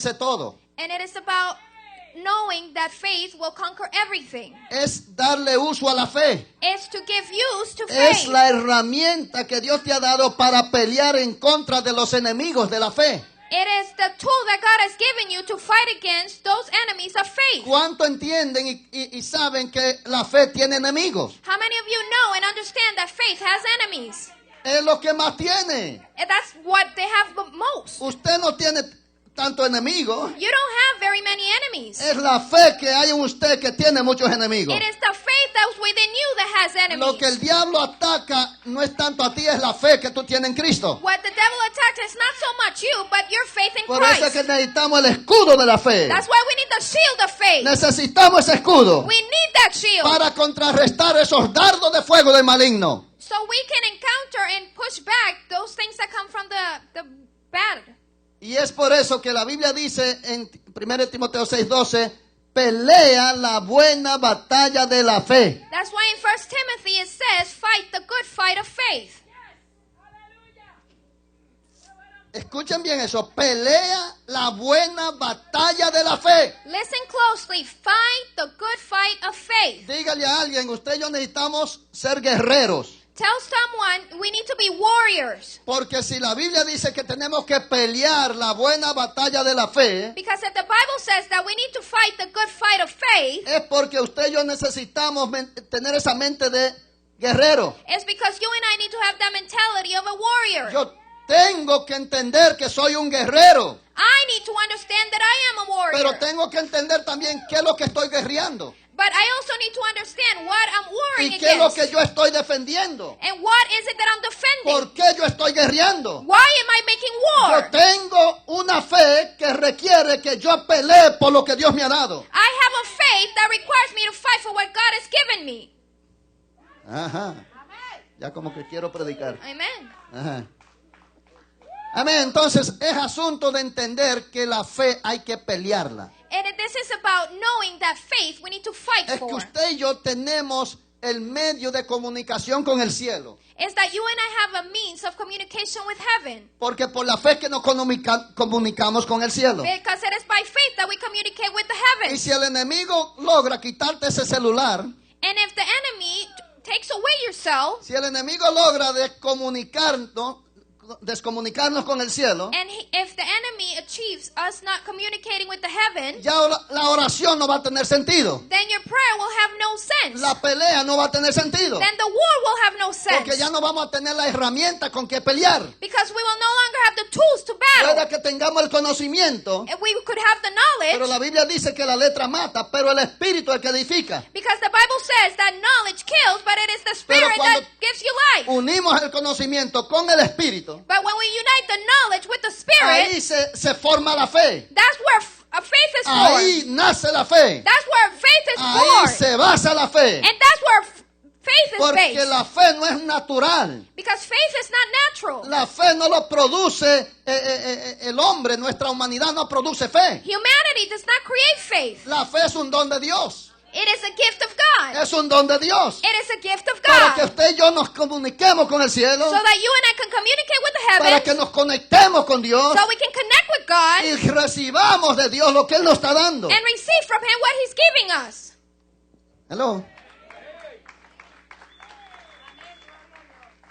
todo. And it is about knowing that faith will conquer everything. Es darle uso a la fe. It's to give use to Es faith. la herramienta que Dios te ha dado para pelear en contra de los enemigos de la fe. It is the tool that God has given you to fight against those enemies of faith. ¿Cuánto entienden y saben que la fe tiene enemigos? How many of you know and understand that faith has enemies? Es lo que más tiene. And that's what they have the most. Usted no tiene tanto enemigo. You don't have very many enemies. Es la fe que hay en usted que tiene muchos enemigos. It is the faith that's within you that has enemies. Lo que el diablo ataca no es tanto a ti, es la fe que tú tienes en Cristo. What the devil attacks is not so much you, but your faith in Por eso es Christ. que necesitamos el escudo de la fe. That's why we need the shield of faith. Necesitamos ese escudo We need that shield para contrarrestar esos dardos de fuego del maligno. so we can encounter and push back those things that come from the bad. Y es por eso que la Biblia dice en 1 Timoteo 6:12, pelea la buena batalla de la fe. That's why in 1 Timothy it says, fight the good fight of faith. Escuchen bien eso, pelea la buena batalla de la fe. Listen closely, fight the good fight of faith. Dígale a alguien, usted y yo necesitamos ser guerreros. Tell someone we need to be warriors. Porque si la Biblia dice que tenemos que pelear la buena batalla de la fe, Because if the Bible says that we need to fight the good fight of faith, es porque usted y yo necesitamos tener esa mente de guerrero. it's because you and I need to have that mentality of a warrior. Yo tengo que entender que soy un guerrero, I need to understand that I am a warrior. pero tengo que entender también qué es lo que estoy guerreando But I also need to understand what I'm warring y qué es lo against. que yo estoy defendiendo. And what is it that I'm defending? ¿Por qué yo estoy guerreando? Why am I making Yo war? tengo una fe que requiere que yo pelee por lo que Dios me ha dado. I have a faith that requires me to fight for what God has given me. Ajá. Ya como que quiero predicar. Amen. Ajá. Amén. Entonces es asunto de entender que la fe hay que pelearla. And this is about knowing that faith we need to fight Es que for. usted y yo tenemos el medio de comunicación con el cielo. Is that you and I have a means of communication with heaven. Porque por la fe que nos comunicamos con el cielo. Because it is by faith that we communicate with the Y heavens. si el enemigo logra quitarte ese celular, And if the enemy takes away your cell, si el enemigo logra descomunicarnos con el cielo, and if the enemy achieves us not communicating with the heaven, ya la oración no va a tener sentido. then your prayer will have no sense. La pelea no va a tener sentido. Then the war will have no Porque sense. ya no vamos a tener la herramienta con que pelear. Because we will no longer have the tools to battle. Puede que tengamos el conocimiento, And we could have the pero knowledge. la Biblia dice que la letra mata, pero el espíritu es el que edifica. Because the Bible says that knowledge kills, but it is the Pero Spirit cuando that gives you life. unimos el conocimiento con el espíritu, But when we unite the knowledge with the Spirit, ahí se forma la fe. that's where a faith is Ahí born. nace la fe. That's where faith is Ahí born. se basa la fe. And that's where faith is Porque based. la fe no es natural. Because faith is not natural. La fe no lo produce el hombre. Nuestra humanidad no produce fe. Humanity does not create faith. La fe es un don de Dios. It is a gift of God. Es un don de Dios. It is a gift of Para que God. usted y yo nos comuniquemos con el cielo. So that you and I can communicate with the Para que heavens. nos conectemos con Dios. So we can connect with God Y recibamos de Dios lo que Él nos está dando. and receive from Him what He's giving us. Hello.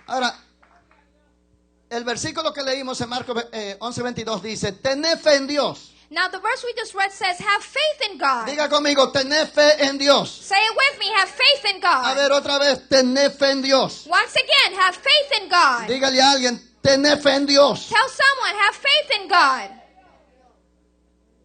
Ahora, el versículo que leímos en Marcos 11:22 dice, tened fe en Dios. Now the verse we just read says, have faith in God. Diga conmigo, tened fe en Dios. Say it with me, have faith in A God. ver otra vez, tened fe en Dios. Once again, have faith in God. Dígale a alguien, tened fe en Dios. Tell someone, have faith in God.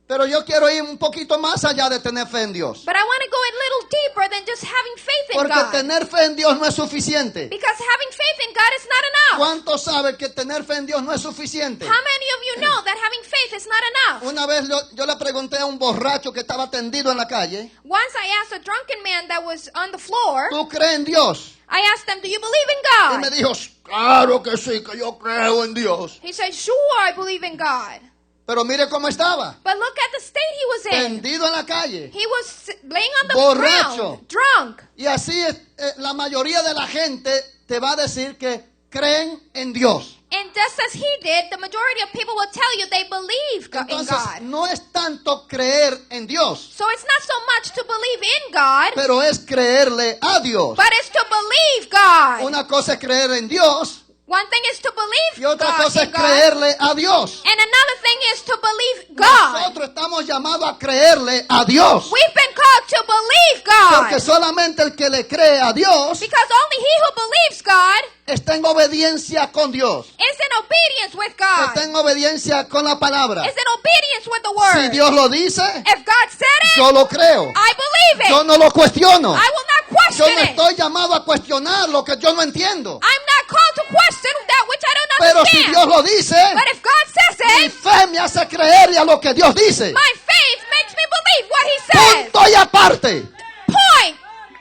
Pero yo quiero ir un poquito más allá de tener fe en Dios. But I want to go a little deeper than just having faith in Porque God. tener fe en Dios no es suficiente. Because having faith in God is not enough. ¿Cuántos saben que tener fe en Dios no es suficiente? How many of you know that having faith is not enough? Una vez yo le pregunté a un borracho que estaba tendido en la calle, Once I asked a drunken man that was on the floor, ¿tú crees en Dios? I asked him, do you believe Él in me God? dijo, claro que sí, que yo creo en Dios. He said, sure, I believe in God. Pero mire cómo estaba, But look at the state he was in. tendido en la calle. He was laying on the Borracho. ground, drunk. Y así es, la mayoría de la gente te va a decir que creen en Dios. And just as he did, the majority of people will tell you they believe in Entonces, God. no es tanto creer en Dios, So it's not so much to believe in God, pero es creerle a Dios. but it's to believe God. Una cosa es creer en Dios One thing is to believe y otra God, cosa in es God, creerle a Dios. and another thing is to believe God. Nosotros estamos llamados a creerle a Dios. We've been called to believe Porque God, solamente el que le cree a Dios because only he who believes God está en obediencia con Dios. is in obedience with God, Está en obediencia con la palabra. is in obedience with the Si word. Dios lo dice, If God said it, yo lo creo. I believe it. Yo no lo cuestiono. I will not Yo question no it. estoy llamado a cuestionar lo que yo no entiendo. I'm not called to question that which I don't Pero si understand. Dios lo dice, But if God says mi it, fe me hace creerle a lo que Dios dice. my faith makes me believe what he says. Punto y aparte. Point.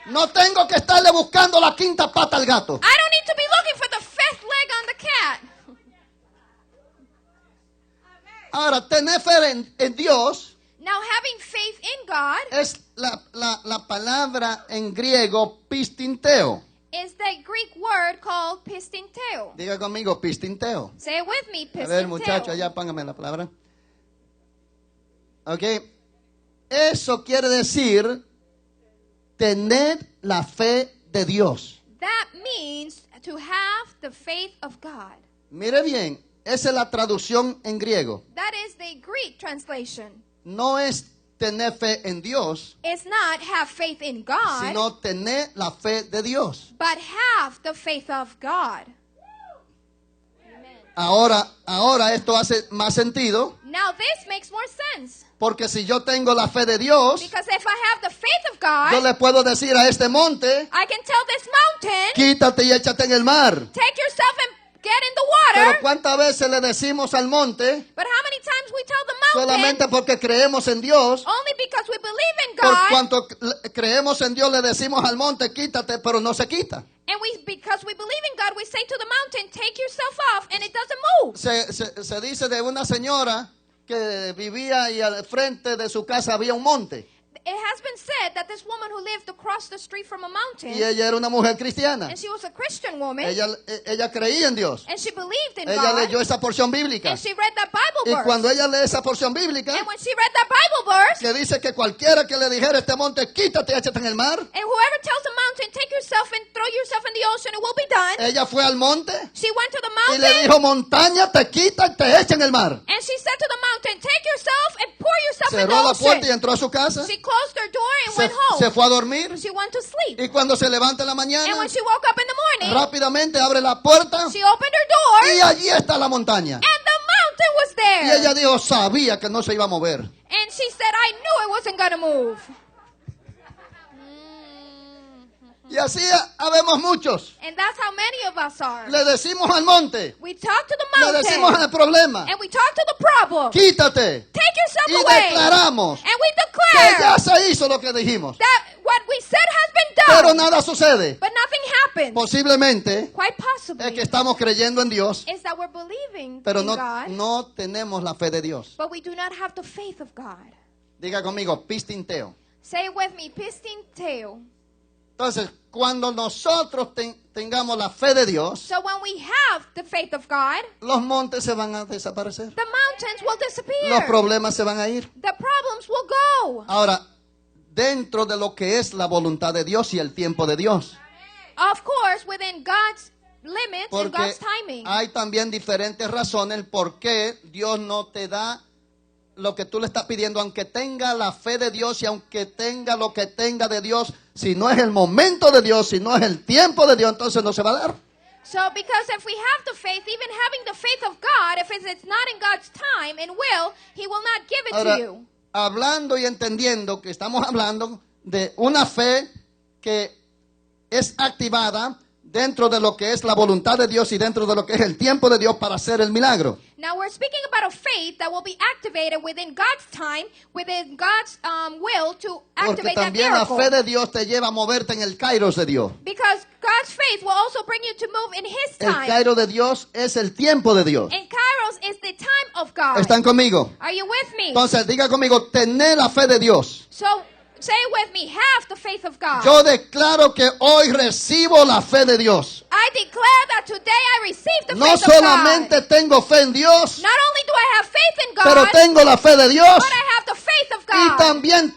No tengo que estarle buscando la quinta pata al gato. I don't need to be looking for the fifth leg on the cat. Ahora, tener fe en Dios Now, having faith in God es la palabra en griego pistinteo. is the Greek word called pistinteo. Diga conmigo, pistinteo. Say it with me, A ver, muchachos, pistinteo. allá póngame la palabra. Ok. Eso quiere decir tener la fe de Dios. That means to have the faith of God. Mire bien, esa es la traducción en griego. That is the Greek translation. No es tener fe en Dios, It's not have faith in God, sino tener la fe de Dios. but have the faith of God. Ahora esto hace más sentido, Now this makes more sense. porque si yo tengo la fe de Dios, Because if I have the faith of yo God, le puedo decir a este monte, I can tell this mountain, quítate y échate en el mar. take yourself and get in the Pero water. ¿cuántas veces le decimos al monte, But how many times we tell the mountain, solamente porque creemos en Dios, only because we believe in por God, cuanto creemos en Dios le decimos al monte, quítate, pero no se quita? and because we believe in God, we say to the mountain, take yourself off, and it doesn't move. Se dice de una señora que vivía y al frente de su casa había un monte. It has been said that this woman who lived across the street from a mountain, Y ella era una mujer cristiana. and she was a Christian woman, Ella creía en Dios. and she believed in Ella God, leyó esa porción bíblica. and she read that Bible Y verse. cuando ella lee esa porción bíblica, And when she read that Bible verse, que dice que cualquiera que le dijera a este monte, quítate y échate en el mar, and whoever tells the mountain, take yourself and throw yourself in the ocean, it will be done. ella fue al monte She went to the y le mountain, dijo, montaña, te quita y te echa en el mar. and she said to the mountain, take yourself and pour yourself in Cerró la the puerta y ocean. entró a su casa. She closed her door and Se, went home. se fue a dormir. She went to sleep. Y cuando se levanta en la And mañana, when she woke up in the morning, rápidamente abre la puerta she opened her door, y allí está la montaña. and the mountain was Y there. ella dijo, sabía que no se iba a mover. And she said, I knew it wasn't going to move. Y así habemos muchos. And that's how many of us are. Le decimos al monte, We talk to the le decimos mountain, al problema, and we talk to the problem. quítate. Take yourself Y away. declaramos And we que ya declare se hizo lo que dijimos. that what we said has been Pero done, nada sucede. but nothing happened. Posiblemente Quite es possibly que estamos creyendo en Dios, is that we're believing pero in no, God, no tenemos la fe de Dios. but we do not have the faith of God. Diga conmigo, pistinteo. Say it with me, pistinteo. Entonces, cuando nosotros tengamos la fe de Dios, So when we have the faith of God, los montes se van a desaparecer. the mountains will Los disappear. problemas se van a ir. The problems will go. Ahora, dentro de lo que es la voluntad de Dios y el tiempo de Dios. Of course, within God's limits and Porque God's timing. hay también diferentes razones por qué Dios no te da lo que tú le estás pidiendo, aunque tenga la fe de Dios y aunque tenga lo que tenga de Dios. Si no es el momento de Dios, si no es el tiempo de Dios, entonces no se va a dar. So because if we have the faith, even having the faith of God, if it's not in God's time and will, He will not give it Ahora, to you. hablando y entendiendo que estamos hablando de una fe que es activada dentro de lo que es la voluntad de Dios y dentro de lo que es el tiempo de Dios para hacer el milagro. Now we're speaking about a faith that will be activated within God's time, within God's will to Porque activate that también la miracle. fe de Dios te lleva a moverte en el kairos de Dios. Because God's faith will also bring you to move in His El time. kairos de Dios es el tiempo de Dios. And Kairos is the time of God. ¿Están conmigo? Are you with me? Entonces, diga conmigo, tener la fe de Dios. So Say with me, have the faith of God. Yo declaro que hoy recibo la fe de Dios. I declare that today I receive the No faith of God. solamente tengo fe en Dios, Not only do I have faith in God, pero tengo la fe de Dios but I have the faith of y God. también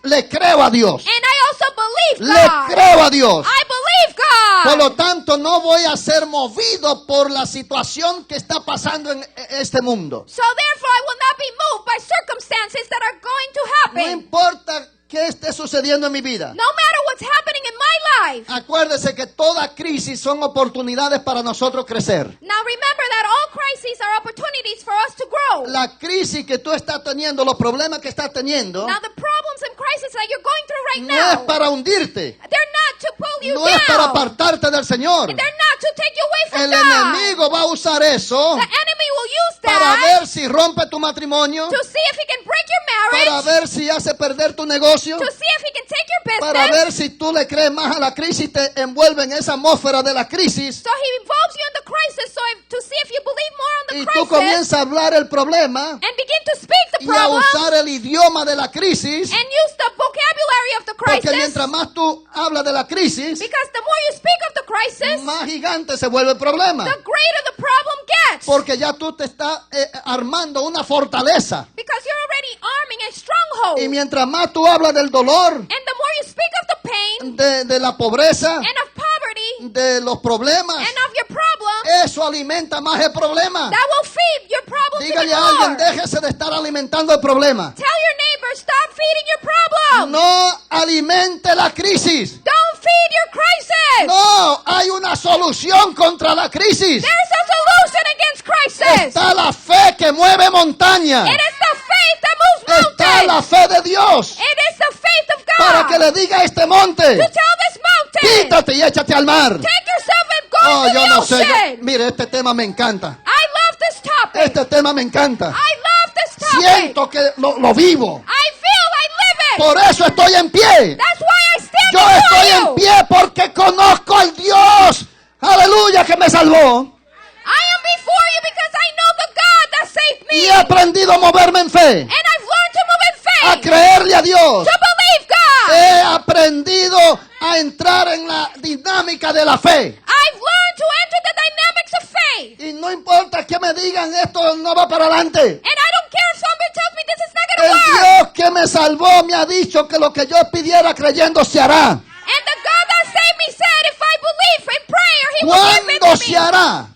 le creo a Dios. And I also believe Le God. creo a Dios. I believe God. Por lo tanto, no voy a ser movido por la situación que está pasando en este mundo. So therefore I will not be moved by circumstances that are going to No happen. importa qué esté sucediendo en mi vida. No matter what's happening in my life. Acuérdese que toda crisis son oportunidades para nosotros crecer. Now remember that all crises are opportunities for us to grow. La crisis que tú estás teniendo, los problemas que estás teniendo, Now the problems and crises that you're going through right no es now, para hundirte, they're not to pull you no es para down. apartarte del Señor. They're not to take you away from El God. enemigo va a usar eso The enemy will use para that ver si rompe tu matrimonio, to see if he can break your para marriage, ver si hace perder tu negocio, to see if he can take your para business. ver si tú le crees más a la crisis, te envuelve en esa atmósfera de la crisis So he involves you in the crisis to see if you believe more on y the tú crisis comienzas a hablar el problema and begin to speak the y a problem usar el idioma de la crisis, and use the vocabulary of the porque crisis, mientras más tú hablas de la crisis, because the more you speak of the crisis, más gigante se vuelve el problema, the greater the problem gets. porque ya tú te estás armando una fortaleza. Because you're already arming a stronghold. Y mientras más tú hablas del dolor, And the more you speak of the pain de la pobreza, and of poverty de los problemas, and of your problem, eso alimenta más el problema. that will feed your problem Dígale even a alguien, more. déjese de estar alimentando el problema. Tell your neighbor, stop feeding your problem. No alimente la crisis. Don't feed your crisis. No, hay una solución contra la crisis. There's a solution against crisis. Está la fe que mueve montaña. It is the faith that moves Está la mountains. fe de Dios It is the faith of para que God. le diga a este monte, To tell this mountain, quítate y échate al mar. take yourself and go Oh, to yo the no sé. ocean. Mire, este tema me encanta. I love this topic. Este tema me encanta. I love this topic. Siento que lo vivo. I feel I live it. Por eso estoy en pie. That's why I stand Yo before estoy you. en pie porque conozco al Dios, aleluya, que me salvó. I am before you because I know the God that saved me. Y he aprendido a moverme en fe, And I've learned to move in a faith. creerle a Dios. To believe God. He aprendido a entrar en la dinámica de la fe. I've learned to enter the dynamics of faith. Y no importa que me digan esto no va para adelante. And I don't care if somebody tells me this is not going El to work. Dios que me salvó me ha dicho que lo que yo pidiera creyendo se hará. And the God that saved me said if I believe in prayer, He will give it ¿Cuándo to se me. hará?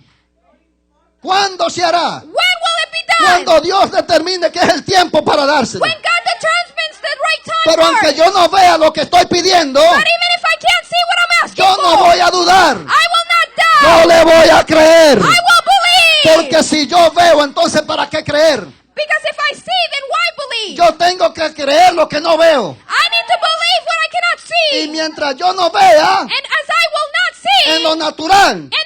¿Cuándo se hará? When will it be done? Cuando Dios determine que es el tiempo para dárselo. When God determines the right time Pero for aunque it. yo no vea lo que estoy pidiendo, But even if I can't see what I'm asking yo no for, voy a dudar. I will not doubt. Yo le voy a creer. I will believe. Porque si yo veo, entonces ¿para qué creer? Because if I see, then why believe? Yo tengo que creer lo que no veo. I need to believe what I cannot see. Y mientras yo no vea And as I will not see en lo natural, in the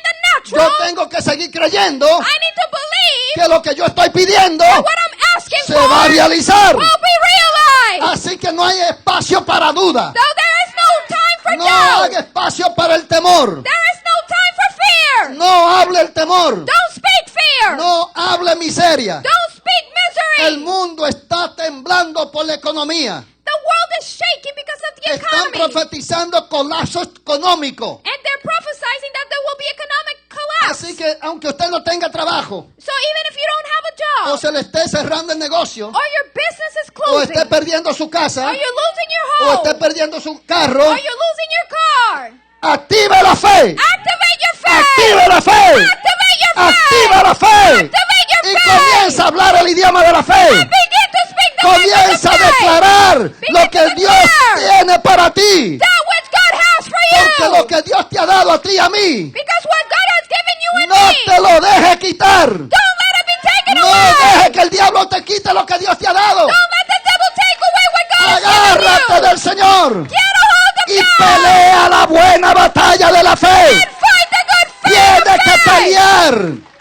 yo natural, tengo que seguir creyendo I need to believe que lo que yo estoy pidiendo what I'm asking se for va a realizar. will be realized. Así que no hay espacio para duda. So there is no time for No doubt. hay espacio para el temor. There is no time for fear. No hable el temor. Don't speak fear. No hable miseria. Don't speak El misery. mundo está temblando por la economía. The world is shaking because of the Están economy. profetizando colapso económico. And they're prophesying that there will be economic collapse. Así que aunque usted no tenga trabajo, So even if you don't have a job, o se le esté cerrando el negocio, or your business is o closing, esté perdiendo su casa, or you're losing your o home, esté perdiendo su carro, or you're losing your car, active la fe. activate your faith. Active la fe. Activate your faith. Activa la fe. Activate your Y faith. comienza a hablar el idioma de la fe. Begin to speak the language Comienza a of faith. declarar Begin lo to que Dios declare tiene para ti. that which God has for Porque you. lo que Dios te ha dado a ti y a mí, Because what God has given you and no me, te lo deje quitar. don't let it be taken No away. deje que el diablo te quite lo que Dios te ha dado. Don't let the devil take away what God has Agárrate given you. del Señor Get a hold of y God pelea la buena batalla de la fe. and fight the good fight Tienes of que faith. pelear.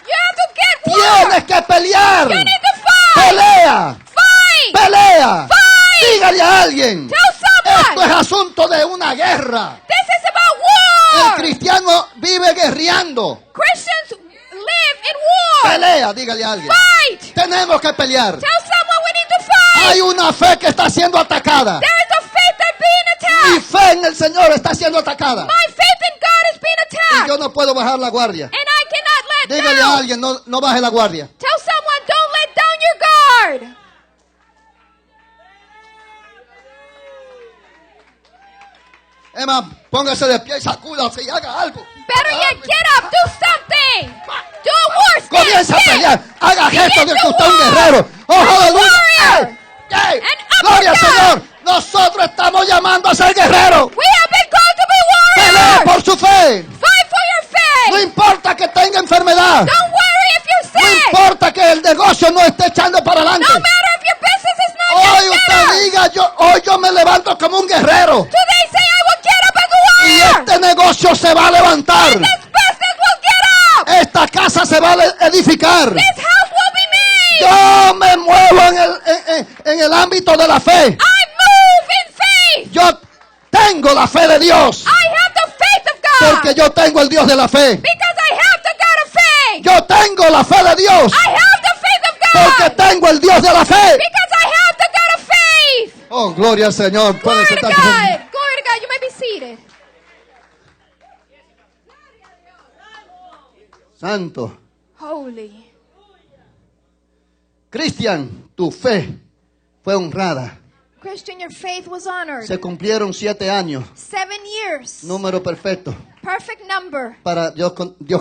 You have to get war. Tienes que pelear. You need to fight. Pelea. Fight. Pelea. Fight. Dígale a alguien. Tell Esto someone. es asunto de una guerra. This is about El war. cristiano vive guerreando. Christians live in war. Pelea, dígale a alguien. Fight. Tenemos que pelear. Tell someone we need to fight. Hay una fe que está siendo atacada. There is a faith el Señor está siendo atacada. My faith in God is being Y attacked. yo no puedo bajar la guardia. And I cannot let Dígale a down. alguien, no baje la guardia. Tell someone, don't let down your guard. Emma, póngase de pie y sacúdase y haga algo. Better yet, get up, do something. Do a war stand. Comienza a Kick. pelear. Haga gestos de que the usted es un war. guerrero. ¡Oh, You're a aleluya! warrior. ¡Ey! ¡Ey! An ¡Gloria al uppercut. Señor! Nosotros estamos llamando a ser guerreros. We have been called to be Pelee warriors. por su fe. Fight for your No faith. importa que tenga enfermedad. Don't worry if you're No sick. importa que el negocio no esté echando para adelante. No matter if your business is not Hoy getting usted better. diga, hoy yo me levanto como un guerrero. Today say I will get up as a Y warrior. este negocio se va a levantar. This business will get up. Esta casa se va a edificar. This house will be made. Yo me muevo en el ámbito de la fe. I move in faith. Yo tengo la fe de Dios. I have the faith of God. Porque yo tengo el Dios de la fe. Because I have the God of faith. Yo tengo la fe de Dios. I have the faith of Porque God. tengo el Dios de la fe. Because I have the God of faith. Oh, gloria al Señor. Puede Glory to sentarse. God. Glory to God. You may be seated. Santo. Holy. Cristian, tu fe fue honrada. Christian, your faith was honored. Se cumplieron 7 años. 7 years. Número perfecto Perfect number. para Dios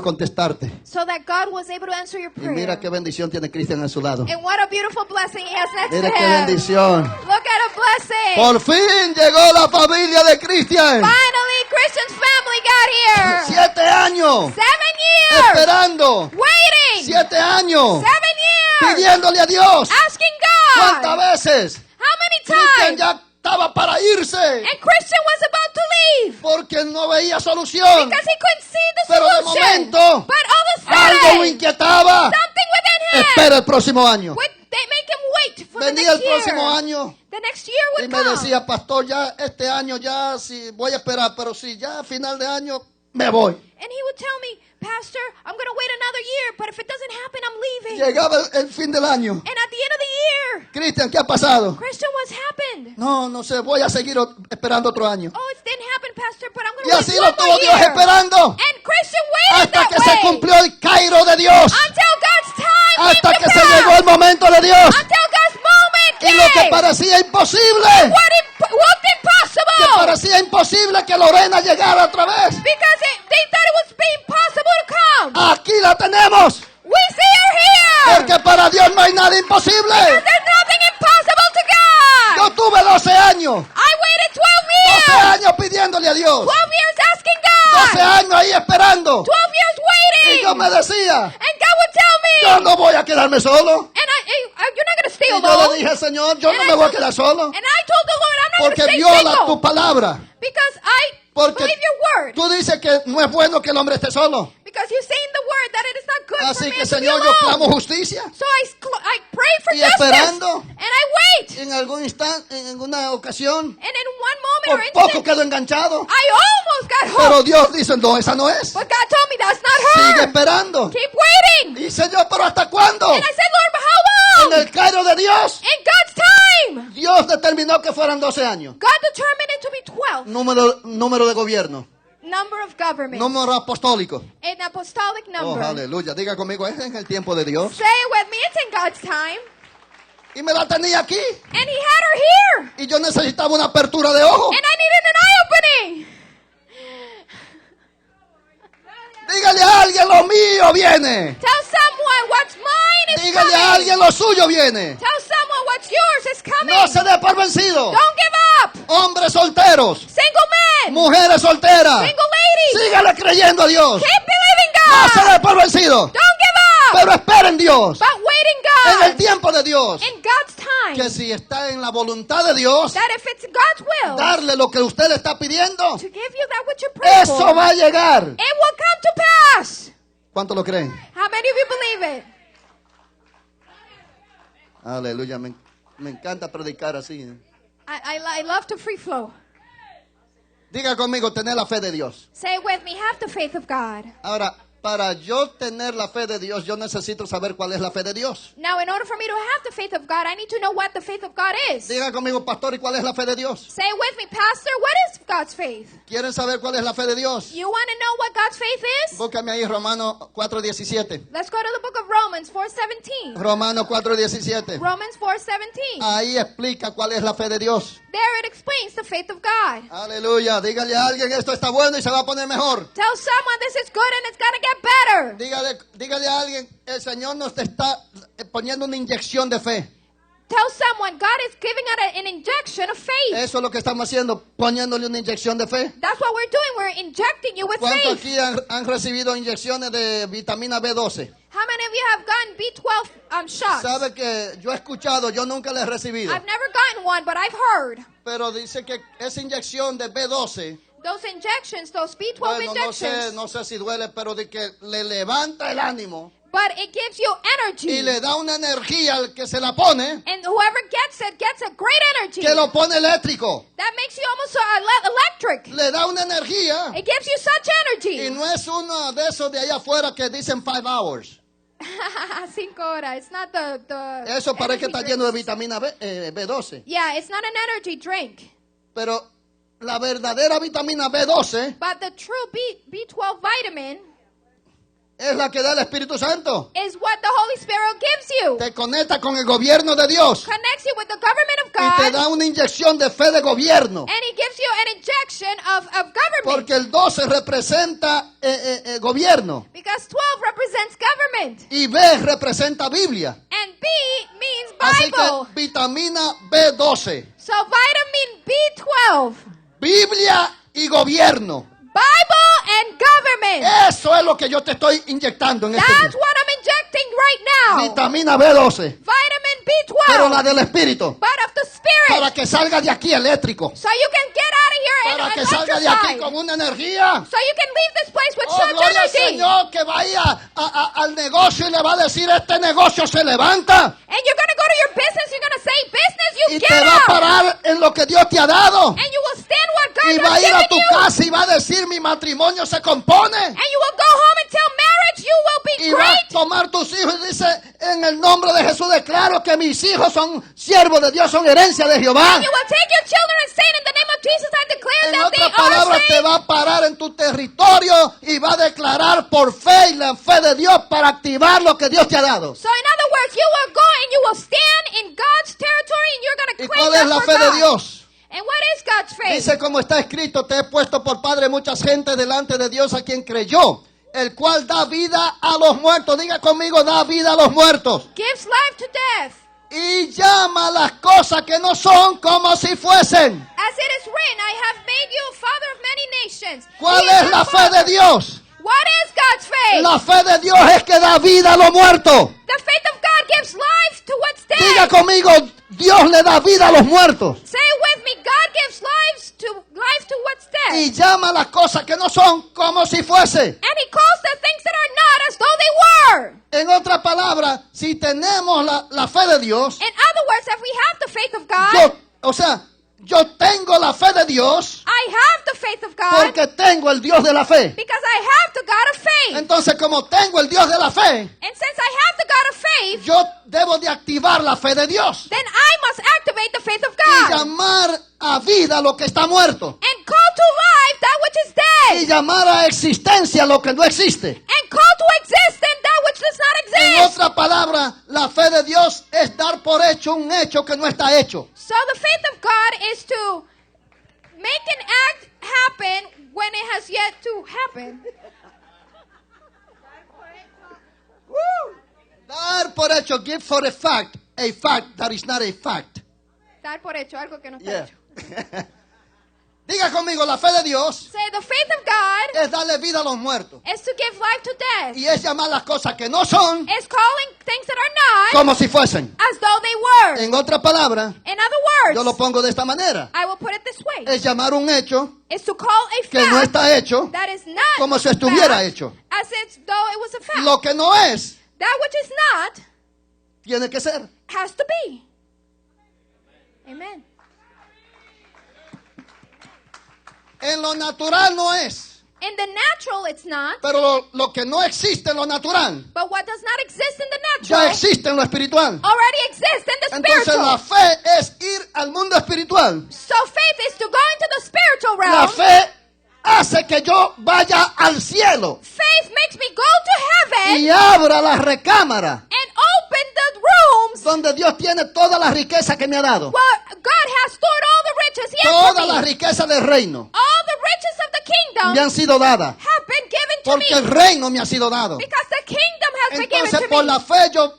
contestarte. So that God was able to answer your Y prayer. mira qué bendición tiene Cristian a su lado. And what a beautiful blessing he has next Mira to qué him. bendición. Look at a blessing. Por fin llegó la familia de Cristian. Finally, Christian's family got here. 7 años 7 years. esperando. Waiting. 7 años 7 years. pidiéndole a Dios. Asking God. ¿Cuántas veces? How many Cristian times? ya estaba para irse And Christian was about to leave. porque no veía solución. Because he couldn't see the Pero de solution. momento, But all of a algo lo sudden, inquietaba. something within him. Espera el próximo año. They make him wait for the Venía el next year. próximo año The next year y would me come. decía, pastor, ya este año ya si voy a esperar, pero si ya a final de año me voy. And he would tell me, Pastor, I'm going to wait another year, but if it doesn't happen, I'm leaving. Llegaba el fin del año. And at the end of the year, Cristian, ¿qué ha pasado? Christian, what's happened? No sé, voy a seguir esperando otro año. Oh, it didn't happen, Pastor, but I'm going Y to así wait lo one tuvo more Dios year. esperando And Christian waited hasta that que se way cumplió el Cairo de Dios, until God's time hasta came que to se pass. llegó el momento de Dios. Until God's moment Y lo que came. parecía imposible, What looked que impossible. parecía imposible que Lorena llegara otra vez. Because they thought it was impossible to come. Aquí la tenemos, We see her here. porque para Dios no hay nada imposible. Because there's nothing impossible to God. Yo tuve 12 años, I waited 12 12 years. años pidiéndole a Dios, 12 years asking God. 12 años ahí esperando. 12 years Y waiting. yo me decía, And God would tell me. yo no voy a quedarme solo. And you're not going to stay Y yo alone. le dije al Señor, yo And no I me voy a told- quedar solo, And I told the Lord, I'm not going porque to stay viola single. tu palabra. Because I Porque believe your word. tú dices que no es bueno que el hombre esté solo. Because you say in the word that it is not good Así for que, man to be Señor, yo alone. clamo justicia. So I pray for Y justice. esperando. And I wait. En algún instante, en alguna ocasión, And in one moment por or poco instant, quedo enganchado. I almost got hooked. Pero Dios dice, no, esa no es. But God told me that's not Sigue her. esperando. Keep waiting. Y Señor, pero ¿hasta cuándo? And I said, Lord, but how En long? el Cairo de Dios, In God's time. Dios determinó que fueran 12 años. God determined it to be 12. Número de gobierno. Number of government. Número apostólico. An apostolic Oh, number. aleluya. Diga conmigo, es en el tiempo de Dios. Say it with me. It's in God's time. Y me la tenía aquí. And He had her here. Y yo necesitaba una apertura de ojos. And I needed an eye opening. Dígale a alguien, lo mío viene. Tell someone what's mine is Dígale a coming. alguien, lo suyo viene. Tell someone what's yours is coming. No se dé por vencido. Don't give up. Hombres solteros, Single men. mujeres solteras, Single ladies. sígale creyendo a Dios. Keep believing No se God. dé por vencido. Don't give up. Pero esperen Dios. But waiting En el God. tiempo de Dios. In God's time. Que si está en la voluntad de Dios, That if it's God's will darle lo que usted le está pidiendo, to give you that which you pray eso for, va a llegar. it will come to pass. ¿Cuánto lo creen? How many of you believe it? Aleluya, me encanta predicar así. I love to free flow. Diga conmigo, tener la fe de Dios. Say it with me. Have the faith of God. Ahora, para yo tener la fe de Dios, yo necesito saber cuál es la fe de Dios. Now, in order for me to have the faith of God, I need to know what the faith of God is. Diga conmigo, pastor, ¿y cuál es la fe de Dios? Say it with me, Pastor, what is God's faith? ¿Quieren saber cuál es la fe de Dios? You want to know what God's faith is? Búscame ahí Romanos 4:17. Let's go to the book of Romans 4:17. Romanos 4:17. Romans 4:17. Ahí explica cuál es la fe de Dios. There it explains the faith of God. Aleluya. Dígale a alguien, esto está bueno y se va a poner mejor. Tell someone this is good and it's going to get better. Dígale a alguien, el Señor nos está poniendo una inyección de fe. Tell someone God is giving out an injection of faith. Eso es lo que estamos haciendo, poniéndole una inyección de fe. That's what we're doing. We're injecting you with ¿Cuántos faith. aquí han recibido inyecciones de vitamina B12? How many of you have gotten B12 shots? Sabe que yo he escuchado, yo nunca la he recibido. I've never gotten one, but I've heard. Pero dice que esa inyección de B12, Those injections, those B12 bueno, injections, no sé si duele, pero de que le levanta el ánimo but it gives you energy. y le da una energía al que se la pone, And whoever gets it gets a great energy. que lo pone eléctrico. That makes you almost electric. Le da una energía It gives you such y energy. no es uno de esos de allá afuera que dicen 5 hours. 5 horas. It's not the Eso parece que está energy lleno de drinks. vitamina B12. Yeah, it's not an energy drink. Pero la verdadera vitamina B12 But the true B12 vitamin es la que da el Espíritu Santo. is what the Holy Spirit gives you. Te conecta con el gobierno de Dios Connects you with the government of y te God. da una inyección de fe de gobierno. And He gives you an injection of government. Porque el 12 representa gobierno Because 12 represents government. y B representa Biblia. And B means Así Bible. que vitamina B12, So vitamin B12, Biblia y gobierno. Bible and government. Eso es lo que yo te estoy inyectando en este That's día. what I'm injecting right now. Vitamina B12, Vitamin pero la B12, del Espíritu, but of the Spirit. para que salga de aquí eléctrico, So you can get out of here para and que salga de aquí electrified. con una energía. So you can leave this place with Oh, such gloria al energy. Señor, que vaya al negocio y le va a decir, este negocio se levanta And you're going to go to your business. You're going to say, business, you y get te va a out. parar en lo que Dios te ha dado. And you will stand what God Y va has a ir a given tu you. casa y va a decir, mi matrimonio se compone. And you will go home and tell marriage, you will be Y va a great. tomar tus hijos y dice, en el nombre de Jesús declaro que mis hijos son siervos de Dios, son herencia de Jehová. You will take your children and say, in the name of Jesus, I declare En that they otras are palabras, te saved. va a parar en tu territorio y va a declarar por fe y la fe de Dios para activar lo que Dios te ha dado. So in other words, you will go and you will stand in God's territory and you're going ¿Y to claim cuál es that la for fe de God. Dios? And what is God's faith? Dice como está escrito, te he puesto por padre muchas gentes delante de Dios a quien creyó, el cual da vida a los muertos. Diga conmigo, da vida a los muertos. Gives life to death. Y llama las cosas que no son como si fuesen. As it is written, I have made you a father of many nations. ¿Cuál He is es your la fe father. de Dios? What is God's faith? La fe de Dios es que da vida a los muertos. The faith of God gives life to what's dead. Diga conmigo, Dios le da vida a los muertos. Say with me, God gives life to what's dead. Y llama las cosas que no son como si fuese. And He calls the things that are not as though they were. En otras palabras, si tenemos la fe de Dios, In other words, if we have the faith of God, yo tengo la fe de Dios I have the faith of God porque tengo el Dios de la fe. because I have the God of faith. Entonces, como tengo el Dios de la fe, And since I have the God of faith, yo debo de activar la fe de Dios then I must activate the faith of y God llamar a vida lo que está muerto and call to life that which is y dead llamar a existencia lo que no existe. and call to existence that which does not En exist. otra palabra, la fe de Dios es dar por hecho un hecho que no está hecho. So the faith of God is to make an act happen when it has yet to happen. Dar por hecho, give for a fact that is not a fact. Dar por hecho algo que no está Yeah. hecho. Diga conmigo, la fe de Dios Say the faith of God es darle vida a los muertos. is to give life to death. Y es llamar las cosas que no son It's calling things that are not como si fuesen. as though they were. En otra palabra, In other yo lo words, pongo de esta manera. I will put it this way. Es llamar un hecho Is to call a que no fact está hecho that is not como si a estuviera fact hecho. as it's though it was a fact. Lo que no es, That which is not tiene que ser. has to be. Amen. En lo natural no es. In the natural, it's not. Pero lo que no existe en lo natural, But what does not exist in the ya natural existe en lo espiritual. already exists in the Entonces la spiritual. fe es ir al mundo espiritual. So faith is to go into the spiritual La realm. fe hace que yo vaya al cielo Faith makes me go to heaven y abra la recámara and open the rooms donde Dios tiene toda la riqueza que me ha dado. where God has stored all the riches He has Toda for la me. riqueza del reino All the riches of the kingdom me han sido dadas. have been given to Porque el me reino me ha sido dado. because the kingdom has been given Entonces to por me. la fe yo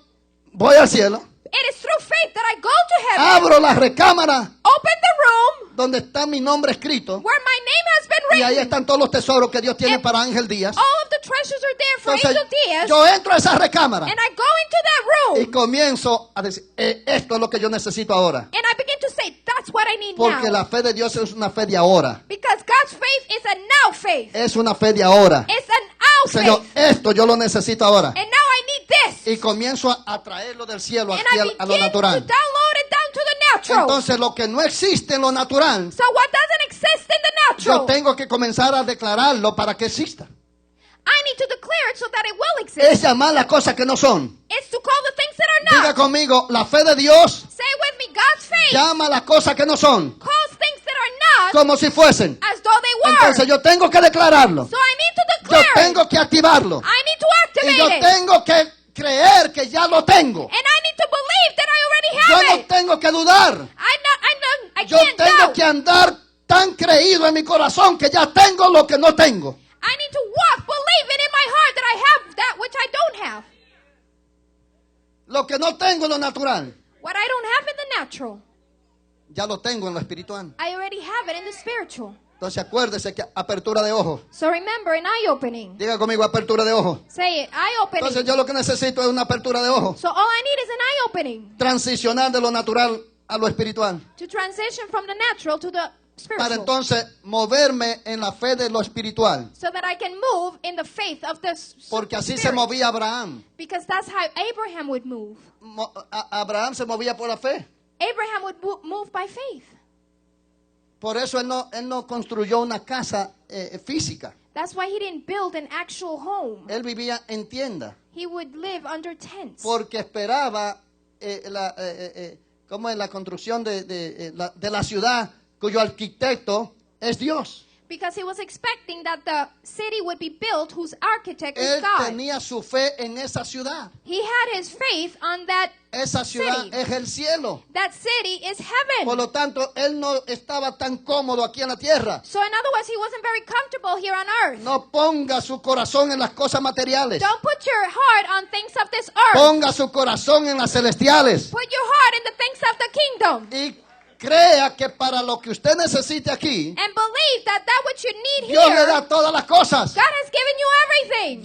voy al cielo. It is through faith that I go to heaven, Abro la recámara open the room donde está mi nombre escrito. where my name has been Y ahí written. están todos los tesoros que Dios tiene para Ángel Díaz. All of the treasures are there for Entonces Angel Diaz. yo entro a esa recámara And I go into that y room comienzo a decir, esto es lo que yo necesito ahora. and I begin to say, that's what I need Porque now. la fe de Dios es una fe de ahora. Because God's faith is a now faith. Es una fe de ahora. It's an now Señor, faith. esto yo lo necesito ahora. And now I need this. Y comienzo a traerlo del cielo And aquí I a lo begin to natural. download it down to the natural. Entonces lo que no existe en lo natural, So what doesn't exist in the yo natural, tengo que comenzar a declararlo para que exista. I need to declare it so that it will exist. Es llamar las cosas que no son. It's to call the things that are Diga not. conmigo, la fe de Dios Say with me, God's faith llama las cosas que no son calls things that are not como si fuesen. as though they were. Entonces yo tengo que declararlo. So I need to Yo declare it. tengo que activarlo. I need to Y yo activate it. tengo que creer que ya lo tengo. And I need to believe that I already Yo have no it. tengo que dudar. I Yo can't tengo doubt. que andar tan creído en mi corazón que ya tengo lo que no tengo. I need to walk believing in my heart that I have that which I don't have. Lo que no tengo en lo natural, What I don't have in the natural, ya lo tengo en lo espiritual. I already have it in the spiritual. Entonces acuérdese que apertura de ojos. So remember, an eye opening. Diga conmigo apertura de ojos. Say it, eye opening. Entonces yo lo que necesito es una apertura de ojos. So all I need is an eye opening Transicionar de lo natural a lo espiritual. to transition from the natural to the Para spiritual. entonces moverme en la fe de lo espiritual. So that I can move in the faith of the Porque así se spirit. movía Abraham. Because that's how Abraham would move. Abraham se movía por la fe. Abraham would move by faith. Por eso él no construyó una casa física. That's why he didn't build an actual home. Él vivía en tienda. He would live under tents. Porque esperaba como en la construcción de la ciudad cuyo arquitecto es Dios. Because he was expecting that the city would be built whose architect is Él God. tenía su fe en esa ciudad. He had his faith on that Esa ciudad city. es el cielo. That city is Por heaven. lo tanto, él no estaba tan cómodo aquí en la tierra. So in other words, he wasn't very comfortable here on earth. No ponga su corazón en las cosas materiales. Don't put your heart on things of this earth. Ponga su corazón en las celestiales. Put your heart in the things of the kingdom. Y crea que para lo que usted necesite aquí, And believe that which you need Dios le here, da todas las cosas. God has given you everything.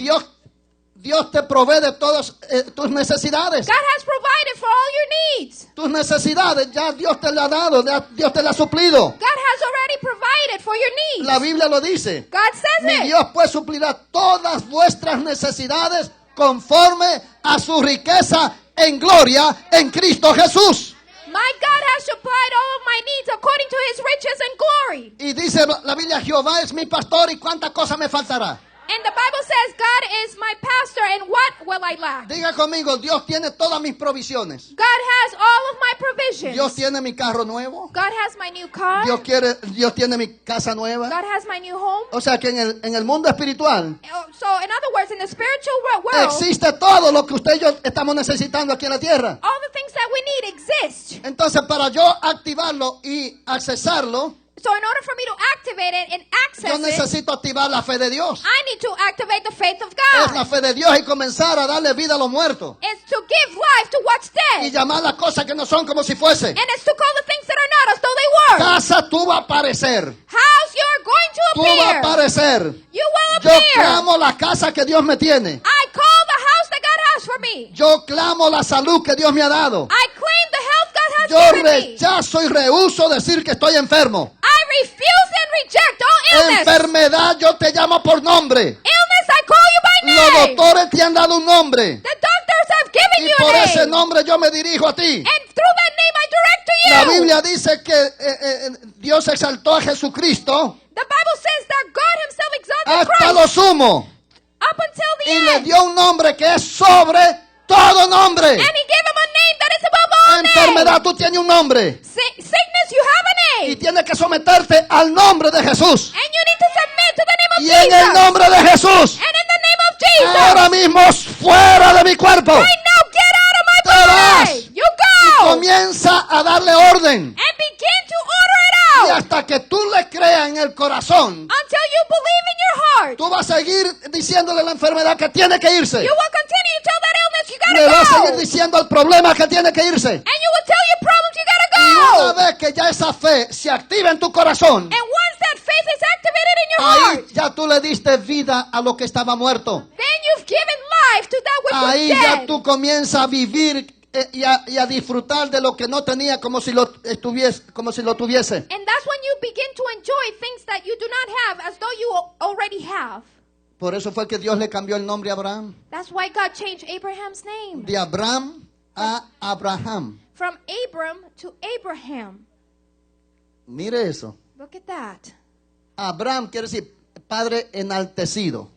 Dios te provee de todas tus necesidades. God has provided for all your needs. Tus necesidades ya Dios te las ha dado, Dios te las ha suplido. God has already provided for your needs. La Biblia lo dice. God says Mi it. Dios pues suplirá todas vuestras necesidades conforme a su riqueza en gloria en Cristo Jesús. My God has supplied all of my needs according to his riches and glory. Y dice la Biblia, Jehová es mi pastor y cuántas cosas me faltará. And the Bible says, God is my pastor, and what will I lack? Diga conmigo, Dios tiene todas mis provisiones. God has all of my provisions. Dios tiene mi carro nuevo. God has my new car. Dios tiene mi casa nueva. God has my new home. O sea que en el mundo espiritual So, in other words, in the spiritual world, existe todo lo que usted y yo estamos necesitando aquí en la tierra. all the things that we need exist. Entonces, para yo activarlo y accesarlo, So, in order for me to activate it and yo access it, necesito activar la fe de Dios. I need to activate the faith of Es la God. fe de Dios y comenzar a darle vida a los muertos. It's to give life to what's Y dead. llamar las cosas que no son como si fuese. And it's to call the things that are not as though they were. Casa, tú vas a aparecer. House, you're going to Tú vas a appear. aparecer. You will Yo appear. clamo la casa que Dios me tiene. I call the house that God has for me. Yo clamo la salud que Dios me ha dado. I claim the health God has Yo given me. rechazo y rehúso decir que estoy enfermo. I refuse and reject all illness. Enfermedad, yo te llamo por nombre. Illness, I call you by Los name. doctores te han dado un nombre. The doctors have given Y you por a ese name. nombre yo me dirijo a ti. And through that name, I direct to La you. Biblia dice que Dios exaltó a Jesucristo The The Bible says that God himself exalted hasta Christ lo sumo up until the y le end. dio un nombre que es sobre todo nombre. And he gave him a name that is above all Enfermedad, names. tú tienes un nombre Sickness, you have a y name. tienes que someterte al nombre de Jesús. And you need to submit to the name of Y en el Jesus. nombre de Jesús, And in the name of Jesus. ahora mismo fuera de mi cuerpo. Right now, get out of my Te vas. body. You go. Comienza a darle orden. And begin to order it Y out. hasta que tú le creas en el corazón, Until you believe in your heart. tú vas a seguir diciéndole a la enfermedad que tiene que irse. You will continue to tell that illness you Le vas a gotta seguir go. diciendo al problema que tiene que irse. And you will tell your problems you Y gotta una go. vez que ya esa fe se activa en tu corazón, And once that faith is activated in your ahí heart, ya tú le diste vida a lo que estaba muerto. then you've given life to that which was Ahí ya dead. tú comienzas a vivir y a disfrutar de lo que no tenía como si lo tuviese. And that's when you begin to enjoy things that you do not have as though you already have. Por eso fue que Dios le cambió el nombre a Abraham. That's why God changed Abraham's name. De Abraham a Abraham. From Abram to Abraham. Mire eso. Look at that. Abraham quiere decir padre enaltecido.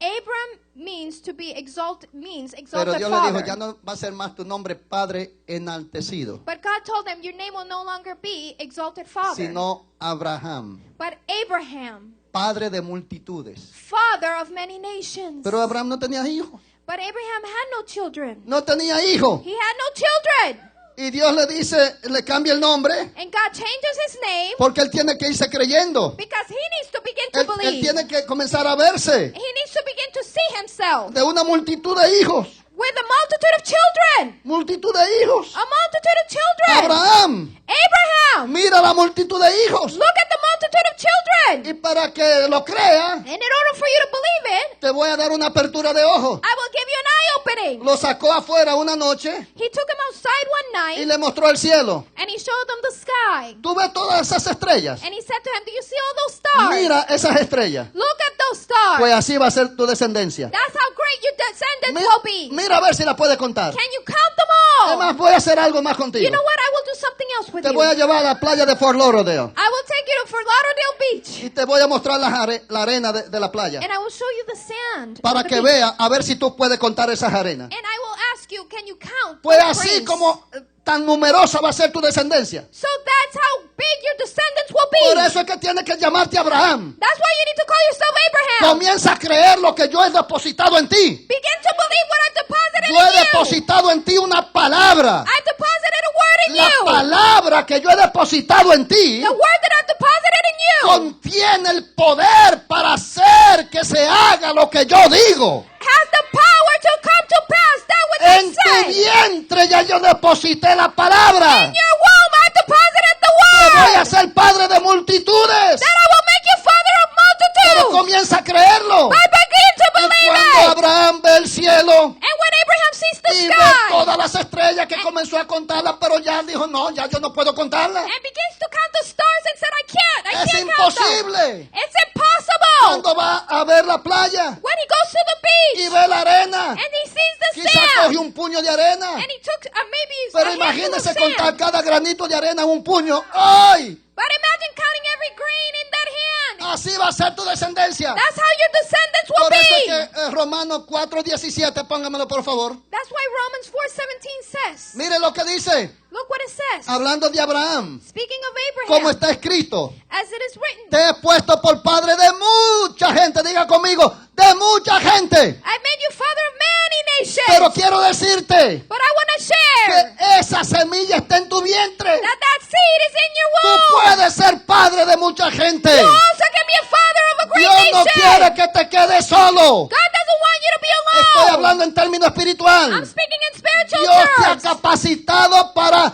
Abram means to be exalted, Pero exalted Dios le dijo, father. ya no va a ser más tu nombre padre enaltecido, But God told them, your name will no longer be exalted father, sino Abraham, but Abraham, padre de multitudes. father of many nations. Pero Abraham no tenía hijo. But Abraham had no children. No tenía hijo. He had no children. Y Dios le dice, le cambia el nombre, And God changes his name porque él tiene que irse creyendo. because he needs to begin to Él believe. tiene que comenzar a verse He needs to begin to see himself de una multitud de hijos. with a multitude of children. Multitud de hijos. A multitude of children. Abraham, Abraham, mira la multitud de hijos. look at the multitude of children. Y para que lo crea, And in order for you to believe it, te voy a dar una apertura de ojos. I will give you an eye opening. Lo sacó afuera una noche He took him outside one y night le mostró el cielo. and he showed them the sky. Tú ves todas esas estrellas. And he said to him, do you see all those stars? Mira esas estrellas. Look at those stars. Pues así va a ser tu descendencia. That's how great your descendants Mira, will be. mira a ver si la puedes contar. Can you count them all? Además, voy a hacer algo más contigo. You know what? I will do something else with Te you. voy a llevar a la playa de Fort Lauderdale I will take you to Fort Lauderdale Beach. y te voy a mostrar la arena de la playa And I will show you the sand. para of the que beach. veas a ver si tú puedes contar esas arenas. And I will ask you, can you count Pues those así grains? como tan numerosa va a ser tu descendencia. So that's how big your descendants will be. Por eso es que tienes que llamarte Abraham. That's why you need to call yourself Abraham. Comienza a creer lo que yo he depositado en ti. Begin to believe what I've deposited Yo he in you. depositado en ti una palabra. I've deposited a word in La you. palabra que yo he depositado en ti The word that I've deposited in you contiene el poder para hacer que se haga lo que yo digo. has the power to come to pass that which En I tu say. vientre ya yo deposité la palabra. In your womb I deposited the Te voy a word. ser padre de multitudes. That I will make you father of Pero multitudes. comienza a creerlo. I begin to Y believe cuando it. Abraham ve el cielo And when Abraham sees the y ve sky todas las estrellas que comenzó a contarlas, pero ya dijo, no, ya yo no puedo contarlas. and begins to count the stars and said, I can't Es count them. imposible. It's impossible. Cuando va a ver la playa When he goes to the y beach ve la arena, and he sees the quizás sand cogió un puño de arena. and he took maybe Pero a handful of imagínese sand. contar cada granito de arena en un puño. ¡Ay! But imagine counting every grain in that hand. Así va a ser tu descendencia. That's how your descendants will Por eso es be. que Romanos 4:17, póngamelo por favor. That's why Romans 4:17 says. Mire lo que dice, Look what it says. hablando de Abraham, Speaking of como Abraham, está escrito. as it is written, Te he puesto por padre de mucha gente, diga conmigo, de mucha gente. I made you father of many nations. Pero quiero decirte But I want to share que esa semilla está en tu vientre. that seed is in your Tú womb. puedes ser padre de mucha gente. You also can be a father of a great Dios no nation. quiere que te quedes solo. God doesn't want you to be Estoy alone. hablando en términos espiritual. I'm speaking in spiritual Dios te ha terms. capacitado para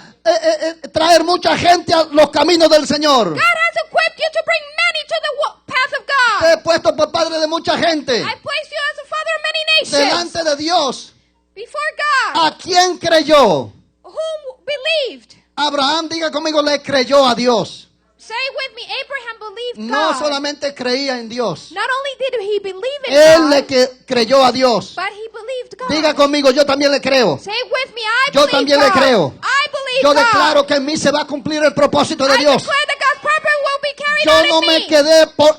traer mucha gente a los caminos del Señor. God has equipped you to bring many to the path of God. Te he puesto por padre de mucha gente. I placed you as a father of many nations. Delante de Dios. Before God, ¿A quién creyó? whom believed. Abraham, diga conmigo, le creyó a Dios. Say with me, Abraham believed No God. solamente creía en Dios. Not only did he believe in Él God, le creyó a Dios. but he believed God. Diga conmigo, yo también le creo. Say with me, I Yo believe también God. le creo. I believe Yo God. declaro que en mí se va a cumplir el propósito de I Dios. declare that God's purpose will be carried worried Yo on no me.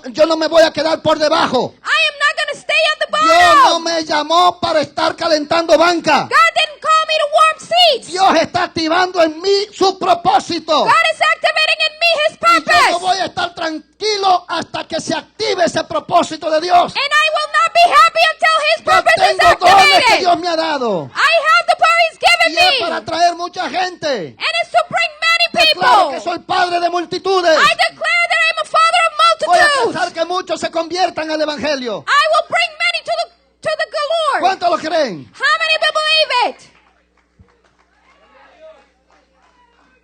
me yo no me voy a quedar por debajo. I am not going to stay at the Dios no bottom. me llamó para estar calentando banca. God didn't call me to warm seats. Dios está activando en mí su propósito. God is activating in me His Y yo no purpose. voy a estar tranquilo hasta que se active ese propósito de Dios. And I will not be happy until His Yo purpose is tengo dones que activated. Dios me ha dado. I have the power He's Y es given para me. atraer mucha gente. And it's to bring many Declaro que people. soy padre de multitudes. I declare that I am a father of Voy a multitudes. hacer que muchos se conviertan al evangelio. I will bring many to the good Lord. ¿Cuántos lo creen? How many people believe it?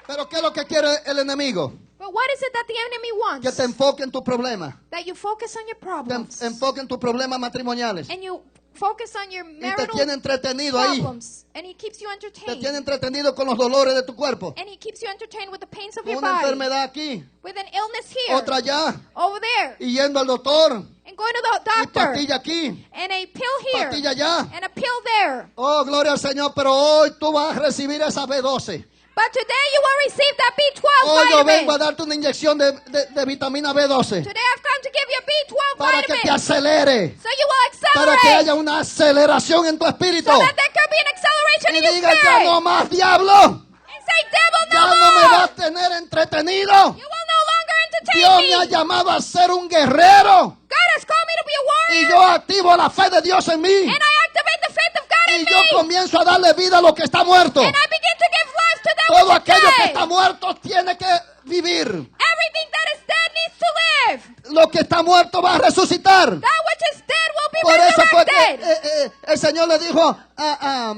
Pero ¿qué es lo que quiere el enemigo? But what is it that the enemy wants? Que te enfoque en tus problemas. That you focus on your Te problems. enfoque en tus problemas matrimoniales. And you focus on your Y te tiene marital entretenido ahí. problems. And He keeps you Te tiene entertained. entretenido con los dolores de tu cuerpo. And He keeps you entertained with the pains of your Una body. enfermedad aquí, With an illness here. otra allá. Over there. Y yendo al doctor. And going to the Y doctor. pastilla aquí, And a pill here. pastilla allá. And a pill there. Oh, gloria al Señor. Pero hoy tú vas a recibir esa B12. But today you will receive that B12 Hoy yo vengo a vitamin. darte una inyección de vitamina B12. Today I've come to give you a B12 Para que te vitamin. acelere. So you will Para que accelerate. haya una aceleración en tu espíritu. So that there could be an acceleration Y in your diga, ya spirit. no más diablo. And say, devil, Ya no no me va a more. tener entretenido. You will no longer Dios entertain me ha me. llamado a ser un guerrero. God has called me to be a Y warrior. yo activo la fe de Dios en mí. And I activate the faith of God Y in yo me. comienzo a darle vida a lo que está muerto. And I begin to give life to that Todo which is aquello que dead. está muerto tiene que vivir. Everything that is dead needs to live. Lo que está muerto va a resucitar. That which is dead will be Por eso fue que resurrected. el Señor le dijo a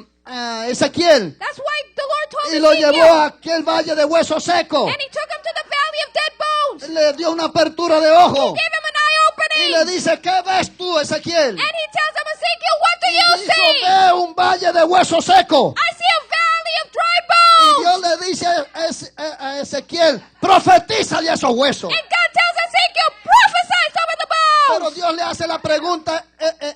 Ezequiel That's why the Lord told y lo llevó Ezekiel. a aquel valle de huesos secos. And He took him to the valley of dead bones. Le dio una apertura de ojo. Gave him an eye Y opening. le dice, ¿qué ves tú, Ezequiel? And He tells him, Ezekiel, what do Y you dijo, see? ve un valle de huesos secos. I see a valley of dry Y bones. Dios le dice a Ezequiel, profetízale a esos huesos. And God tells Ezekiel, prophesy over the Pero bones. Dios le hace la pregunta,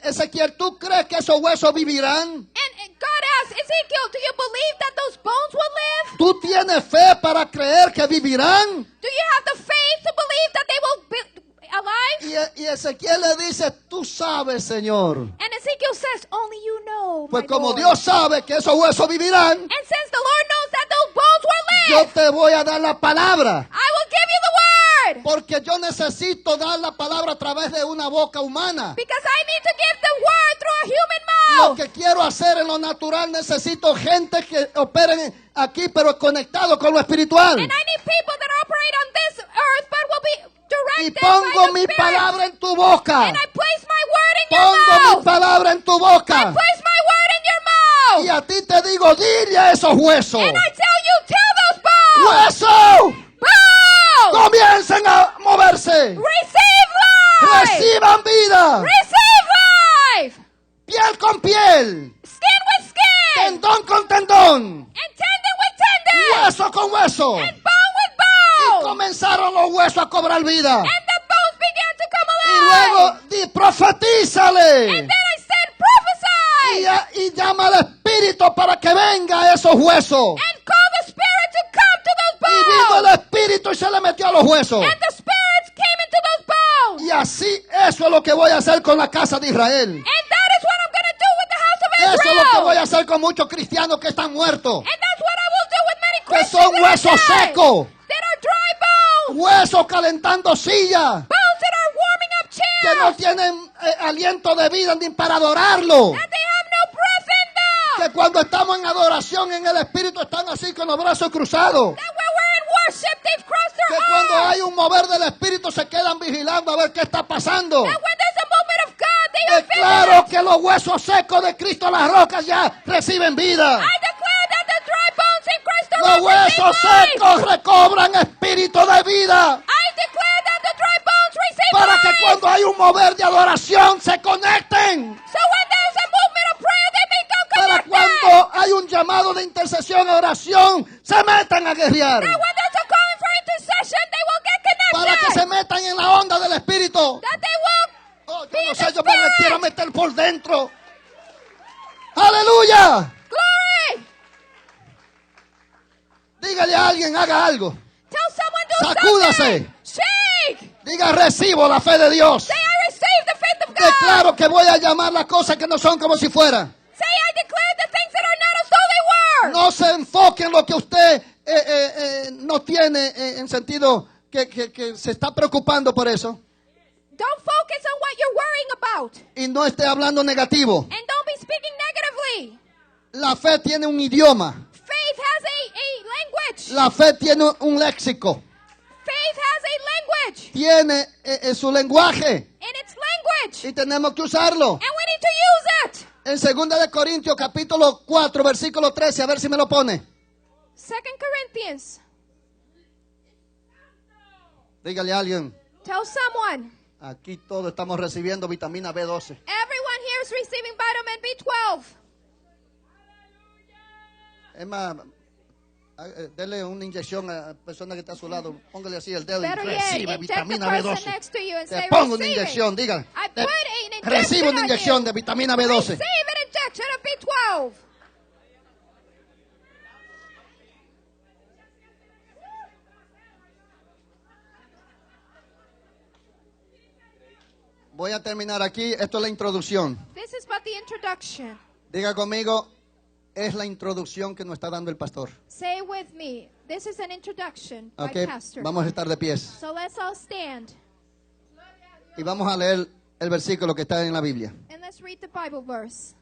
Ezequiel, ¿tú crees que esos huesos vivirán? And God asks Ezekiel, do you believe that those bones will live? ¿Tú tienes fe para creer que vivirán? Do you have the faith to believe that they will be alive? Y Ezequiel le dice, tú sabes, Señor. And Ezekiel says, only you know, Pues my como Lord. Dios sabe que esos huesos vivirán, And since the Lord knows that those bones will yo live, te voy a dar la palabra. I will give you the word. Porque yo necesito dar la palabra a través de una boca humana. Because I need to give the word through a human Lo mouth. que quiero hacer en lo natural, necesito gente que operen aquí, pero conectado con lo espiritual. And I need people that operate on this earth but will be Y directed pongo by mi the Spirit. palabra en tu boca. And I place my word in your Pongo mi mouth. palabra en tu I boca. place my word in your Y mouth. a ti te digo, dile a esos huesos. And I tell you, tell those bones. ¡Huesos! Bones. Comiencen a moverse. Receive life. Reciban vida. Receive life. Piel con piel. Skin with skin. Tendón con tendón. And tendon with tendon. Hueso con hueso. And bone with Y bone. comenzaron los huesos a cobrar vida. And the bones began to come Y alive. luego di, profetízale. And then I said, prophesy. Y llama al Espíritu para que venga a esos huesos. And call the Spirit to come to those Y vino bones. el Espíritu y se le metió a los huesos. And the spirits came into those bones. Y así, eso es lo que voy a hacer con la casa de Israel. And that is what I'm going to do with the house of Eso es lo que Israel. voy a hacer con muchos cristianos que están muertos. And that's what I will do with many Que Christians son that are huesos dead, secos. that are dry bones, Huesos calentando sillas. bones that are warming up Que chairs, no tienen aliento de vida ni para adorarlo. that they have no breath in them, Que cuando estamos en adoración en el Espíritu están así con los brazos cruzados. that when we're in worship, they've crossed Que their cuando arms, hay un mover del Espíritu se quedan vigilando a ver qué está pasando. that when there's a movement of God, they are Declaro vigilant. que los huesos secos de Cristo, las rocas ya reciben vida. I declare that the dry bones in Christ Los alone receive huesos life. secos recobran espíritu de vida. I declare that the dry bones receive Para que life. cuando hay un mover de adoración se conecten. So when there's a movement of prayer, they become Para connected. cuando hay un llamado de intercesión, oración, se metan a guerrear. That when there's a calling for intercession, they will get Para que connected. se metan en la onda del Espíritu. That they will Oh, yo be no in sé, the yo me Spirit. quiero meter por dentro. Aleluya. Glory. Dígale a alguien, haga algo. Tell someone do Sacúdase. something. Shake. Diga, recibo la fe de Dios. Say, I receive the faith of God. Declaro que voy a llamar las cosas que no son como si fueran. Say, I declare the things that are not as though they were. No se enfoque en lo que usted no tiene en sentido que se está preocupando por eso. Don't focus on what you're worrying about. Y no esté hablando negativo. And don't be speaking negatively. La fe tiene un idioma. Faith has a language. La fe tiene un léxico. Faith has a language. Tiene su lenguaje. And it's language. Y tenemos que usarlo. And we need to use it. En 2 de Corintios capítulo 4 versículo 13, a ver si me lo pone. 2 Corinthians. Dígale a alguien, Tell someone. aquí todos estamos recibiendo vitamina B12. Everyone here is receiving vitamin B12. Es más, dele una inyección a la persona que está a su lado. Póngale así el dedo y Better yet, recibe inject the vitamina person B12. next to you and Te say, pongo una receive inyección, it. diga. I put an injection Recibe una on inyección you. de vitamina B12. Receive an injection of B12. Voy a terminar aquí. Esto es la introducción. This is but the introduction. Diga conmigo, es la introducción que nos está dando el pastor. Say with me. This is an introduction by Ok, Pastor. vamos a estar de pies. So let's all stand Y vamos a leer el versículo que está en la Biblia. and let's read the Bible verse.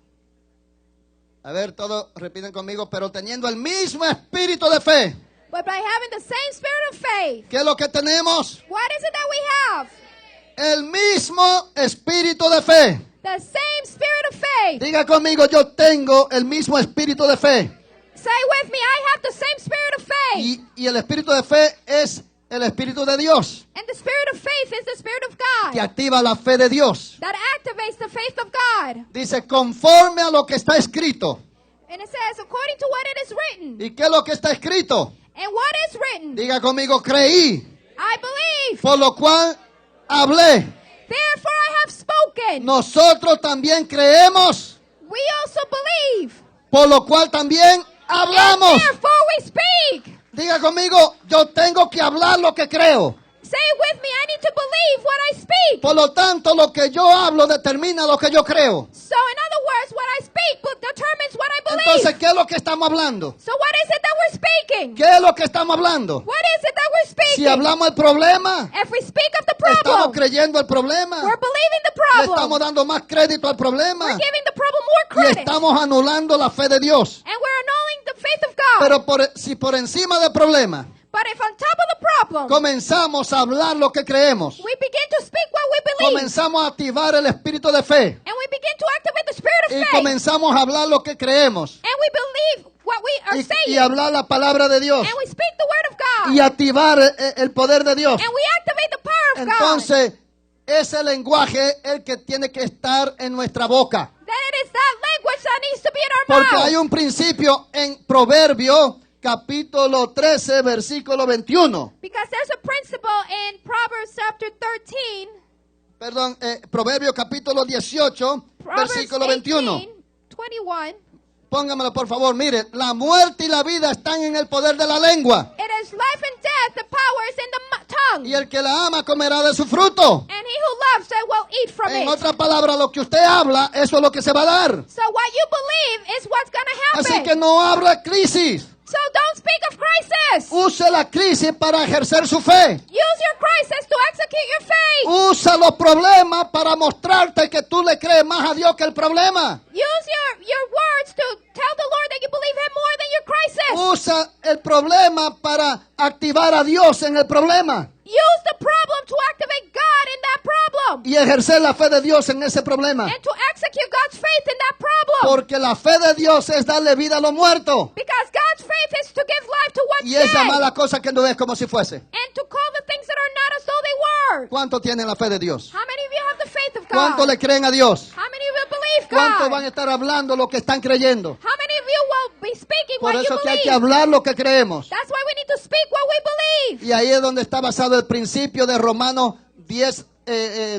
A ver, todos repiten conmigo, pero teniendo el mismo espíritu de fe. But by having the same spirit of faith, ¿Qué es lo que tenemos? what is it that we have? El mismo espíritu de fe. The same spirit of faith. Diga conmigo, yo tengo el mismo espíritu de fe. Say with me, I have the same spirit of faith. Y el espíritu de fe es el espíritu de Dios, And the spirit of faith is the spirit of que God activa la fe de Dios. that activates the faith of God. Dice, conforme a lo que está escrito. And it says, according to what it is written. ¿Y qué es lo que está escrito? And what is written? Diga conmigo, creí, I believe. por lo cual hablé. Therefore I have spoken. Nosotros también creemos, We also believe. por lo cual también hablamos. And therefore we speak. Diga conmigo, yo tengo que hablar lo que creo. Say it with me, I need to believe what I speak. Por lo tanto, lo que yo hablo determina lo que yo creo. So in other words, what I speak determines what I believe. Entonces, ¿qué es lo que estamos hablando? So what is it that we're speaking? ¿Qué es lo que estamos hablando? What is it that we're speaking? Si hablamos del problema, If we speak of the estamos problem, creyendo el problema. we're believing the Le problem. estamos dando más crédito al problema. We're giving the problem more Y credit. estamos anulando la fe de Dios. And we're annulling the faith of God. Pero si por encima del problema But if on top of the problem, comenzamos a hablar lo que creemos, we begin to speak what we believe, comenzamos a activar el espíritu de fe and we begin to activate the spirit of y faith, comenzamos a hablar lo que creemos and we believe what we are y saying, hablar la palabra de Dios and we speak the word of God, y activar el poder de Dios. and we activate the power of God, Entonces, ese lenguaje es el que tiene que estar en nuestra boca. then it is that language that needs to be in our Porque mouth. hay un principio en Proverbio capítulo 13 versículo 21. Because there's a principle in Proverbs chapter 13, Perdón, Proverbio capítulo 18 Proverbs versículo 21. 21. Póngamelo por favor, mire, la muerte y la vida están en el poder de la lengua. It is life and death, the power is in the tongue. Y el que la ama comerá de su fruto. And he who loves it will eat from En it. otra palabra, lo que usted habla, eso es lo que se va a dar. So what you believe is what's going to happen. Así que no habla crisis. So don't speak of crisis. Use la crisis para ejercer su fe. Use your crisis to execute your faith. Usa los problemas para mostrarte que tú le crees más a Dios que el problema. Use your words to tell the Lord that you believe him more than your crisis. Usa el problema para activar a Dios en el problema. Use the problem to activate God in that problem. Y ejercer la fe de Dios en ese problema. And to execute God's faith in that problem. Porque la fe de Dios es darle vida a los muertos. Because God's faith is to give life to what's Y es llamar dead. las cosas que no es como si fuese. And to call the things that are not as though they were. ¿Cuánto tienen la fe de Dios? How many of you have the faith of God? ¿Cuánto le creen a Dios? How many of you believe ¿Cuántos God? van a estar hablando lo que están creyendo? How many of you will be speaking Por what you eso que hay que believe? hablar lo que creemos. That's why we need to speak what we believe. Y ahí es donde está basado el principio de Romanos 10,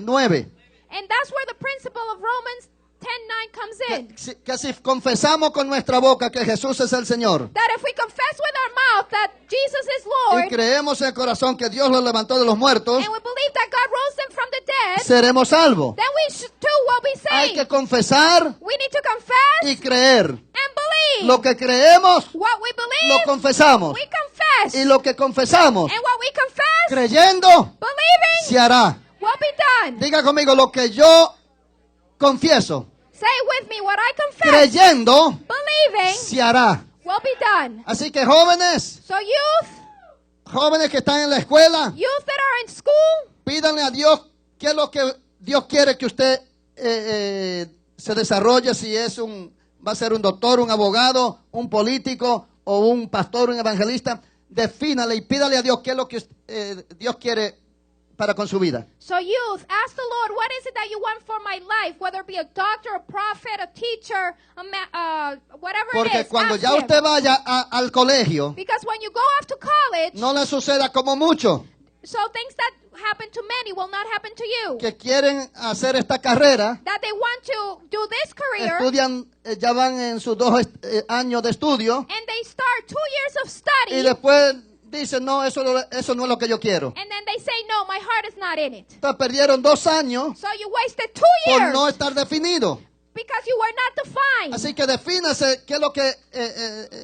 9. And that's where the principle of Romans 10:9 comes in. Que si confesamos con nuestra boca que Jesús es el Señor That if we confess with our mouth that Jesus is y Lord, creemos en el corazón que Dios lo levantó de los muertos, and we believe that God rose him from the dead, seremos salvos. then we too will be Hay saved. que confesar We need to confess y creer. and believe. Lo que creemos, What we lo believe, confesamos. we confess. Y lo que confesamos, And what we confess, creyendo, believing, se hará. will be done. Diga conmigo, lo que yo confieso, Say with me, what I confess, creyendo, believing, se hará. will be done. Así que jóvenes, So youth jóvenes que están en la escuela, that are in school, pídanle a Dios qué es lo que Dios quiere que usted se desarrolle, si es va a ser un doctor, un abogado, un político o un pastor, un evangelista. Defínale y pídale a Dios qué es lo que Dios quiere para con su vida. So youth, ask the Lord, what is it that you want for my life? Whether it be a doctor, a prophet, a teacher, whatever it Porque is, cuando ask ya him. usted vaya al colegio, Because when you go off to college, no le suceda como muchos so things that happen to many will not happen to you. que quieren hacer esta carrera, That they want to do this career, estudian, ya van en sus 2 años de estudio and they start 2 years of y study, después dicen, no, eso no es lo que yo quiero. and then they say, no, my heart is not in it. Entonces perdieron 2 años So you wasted 2 por years no estar definido. because you were not defined. Así que defínase qué es lo que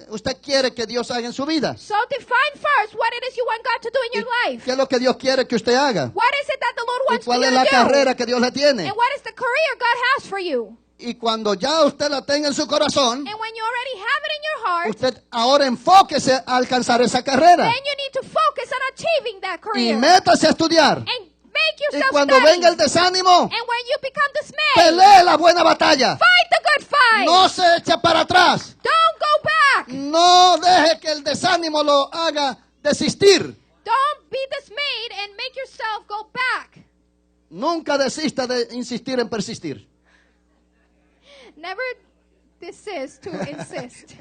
usted quiere que Dios haga en su vida. So define first what it is you want God to do in your life. ¿Qué es lo que Dios quiere que usted haga? What is it that the Lord ¿Y wants cuál you es to la do? carrera que Dios le tiene? And what is the career God has for you? Y cuando ya usted la tenga en su corazón, And when you already have it in your heart, usted ahora enfóquese a alcanzar esa carrera then you need to focus on achieving that y career. métase a estudiar. And make Y yourself cuando study. venga el desánimo, And when you become dismayed, pelee la buena batalla. fight the good fight. No se eche para atrás. Don't go back. No deje que el desánimo lo haga desistir. Don't be dismayed and make yourself go back. Nunca desista de insistir en persistir. Never desist to insist.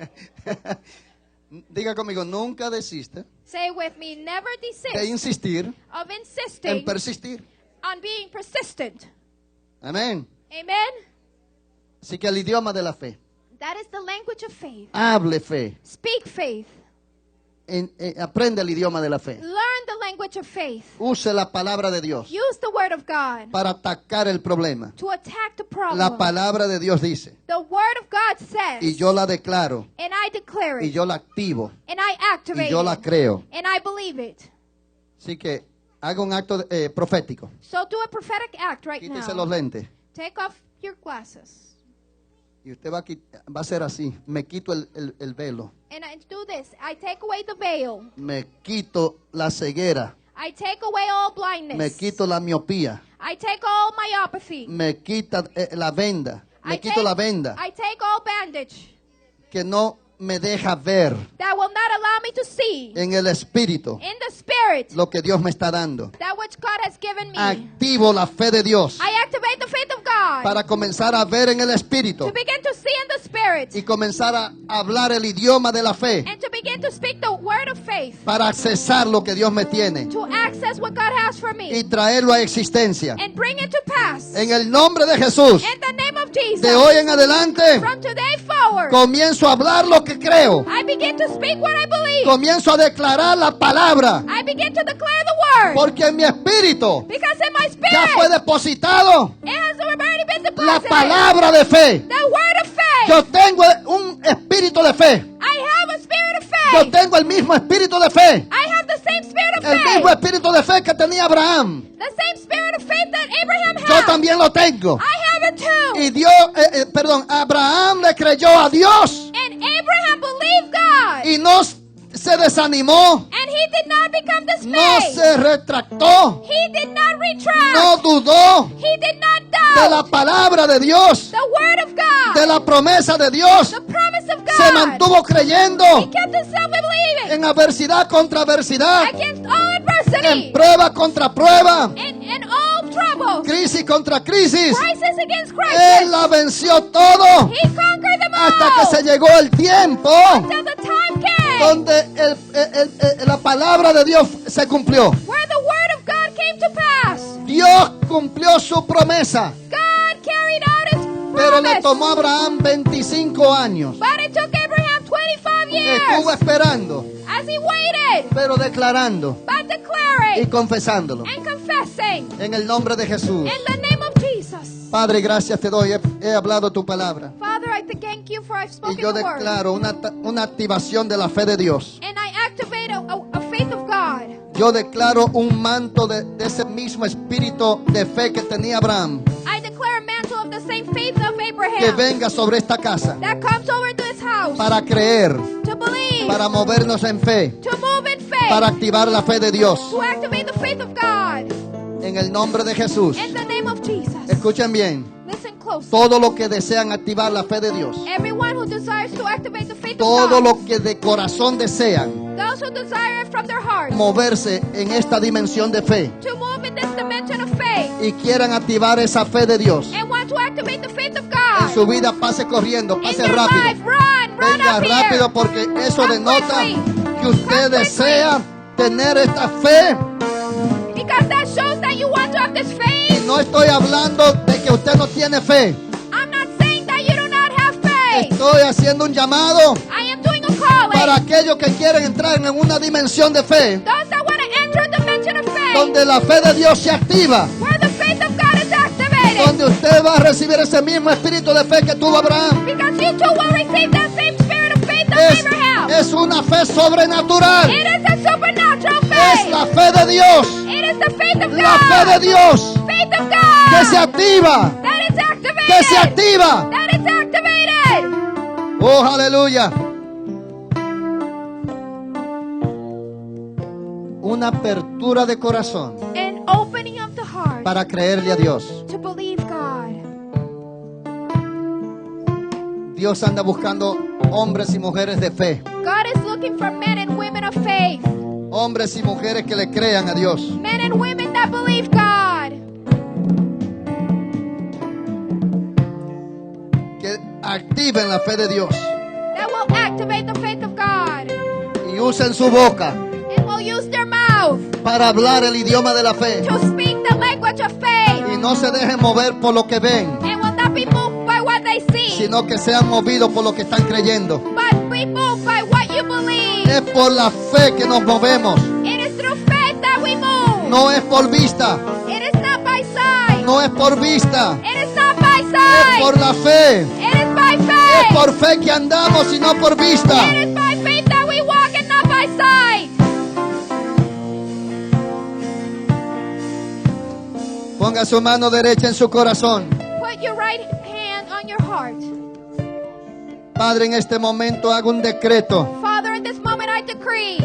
Diga conmigo, nunca desista Say with me, never de desist insistir of en insisting persistir. on being persistent. Amén. Amen? Así que el idioma de la fe. That is the language of faith. Hable fe. Speak faith. Aprende el idioma de la fe. Learn the language of faith. Use la palabra de Dios Use the word of God para atacar el problema. to attack the problem. La palabra de Dios dice, The word of God says, y yo la declaro, and I declare y it, yo la activo, and I y activate yo la it, creo. and I believe it. Así que haga un acto profético. So do a prophetic act right Quítese now. los lentes. Take off your glasses. Y usted va a hacer así. Me quito el velo. And I do this. I take away the veil. Me quito la ceguera. I take away all blindness. Me quito la miopía. I take all myopathy. Me quita la venda. Me I quito take- la venda I take all bandage que no me deja ver that will not allow me to see en el espíritu in the spirit lo que Dios me está dando. that which God has given me. Activo la fe de Dios I activate the faith of God para comenzar a ver en el espíritu to begin to see in the spirit y comenzar a hablar el idioma de la fe and to begin to speak the word of faith para accesar lo que Dios me tiene to access what God has for me y traerlo a existencia. and bring it to pass. En el nombre de Jesús, In the name of Jesus, de hoy en adelante, from today forward, comienzo a hablar lo que creo. I begin to speak what I believe. Comienzo a declarar la palabra I begin to declare the word porque en mi espíritu because in my ya fue spirit depositado it has already been la deposited. palabra de fe. The word of faith. Yo tengo un espíritu de fe. I have a spirit of Yo faith. tengo el mismo espíritu de fe. I have the same spirit of El mismo faith. espíritu de fe que tenía Abraham. The same spirit of faith that Abraham Yo had. también lo tengo. I have it too. Y Abraham le creyó a Dios And Abraham believed God. y no se desanimó, And he did not become no dismayed. se retractó, He did not retract. no dudó He did not de la doubt. palabra de Dios, The word of God. de la promesa de Dios. The promise of Se God. mantuvo creyendo He kept himself believing en adversidad contra adversidad, against all en adversity. prueba contra prueba, In all trouble. crisis contra crisis. Crisis against Él crisis. la venció todo He conquered them all. hasta que se llegó el tiempo Till the time came donde la palabra de Dios se cumplió. where the word of God came to pass. Dios cumplió su promesa. God carried out his Pero le promise. tomó a Abraham 25 años. But it took Abraham 25 Estuvo years esperando, as he waited, pero declarando but y declaring confesándolo. and confessing En el nombre de Jesús. in the name of Jesus. Padre, gracias te doy. He hablado tu palabra. Father, I thank you for I've Y spoken yo the word. declaro una activación de la fe de Dios. And I activate a faith of God. Yo declaro un manto de ese mismo espíritu de fe que tenía Abraham. I declare a mantle of the same faith of Que Abraham venga sobre esta casa. that comes over this house Para creer. to believe, Para movernos en fe. to move in faith, Para activar la fe de Dios. to activate the faith of God. En el nombre de Jesús. In the name of Jesus. Escuchen bien. Listen close. Todo lo que desean activar la fe de Dios. Everyone who desires to activate the faith Todo of God, lo que de corazón desean those who desire it from their hearts, moverse en esta dimensión de fe to move in this dimension of faith y quieran activar esa fe de Dios. and want to activate the faith of En God su vida pase corriendo, in pase their life, rápido. run Venga up rápido here. porque eso Come denota quickly. que usted Come desea tener esta fe. Because that shows that you want to have this Y faith. no estoy hablando de que usted no tiene fe. I'm not saying that you do not have faith. Estoy haciendo un llamado I am doing a calling. para aquellos que quieren entrar en una dimensión de fe Those that want to enter a dimension of faith, donde la fe de Dios se activa, where the faith of God is activated. donde usted va a recibir ese mismo espíritu de fe que tuvo Abraham. Because you too will receive that same spirit of faith of Abraham. Es una fe sobrenatural. It is a supernatural Es faith. la fe de Dios. It is the faith of La fe de God. Dios Faith of que se God. activa. That is activated. Que se activa. That is activated. Oh, aleluya. Una apertura de corazón An opening of the heart para creerle a Dios. to believe God. Dios anda buscando hombres y mujeres de fe. God is looking for men and women of faith. Hombres y mujeres que le crean a Dios. Men and women that believe God. Que activen la fe de Dios. That will activate the faith of God. Y usen su boca And will use their mouth para hablar el idioma de la fe. to speak the language of faith. Y no se dejen mover por lo que ven, And will not be moved by what they see, sino que sean movidos por lo que están creyendo. but be moved by what you believe. Es por la fe que nos movemos. It is through faith that we move. No es por vista. It is not by sight. No es por vista. It is not by Es sight. por la fe. It is by Es faith. por fe que andamos y no por vista. It is by faith that we walk and not by sight. Ponga su mano derecha en su corazón. Put your right hand on your heart. Padre, en este momento hago un decreto. Father, in this moment I decree.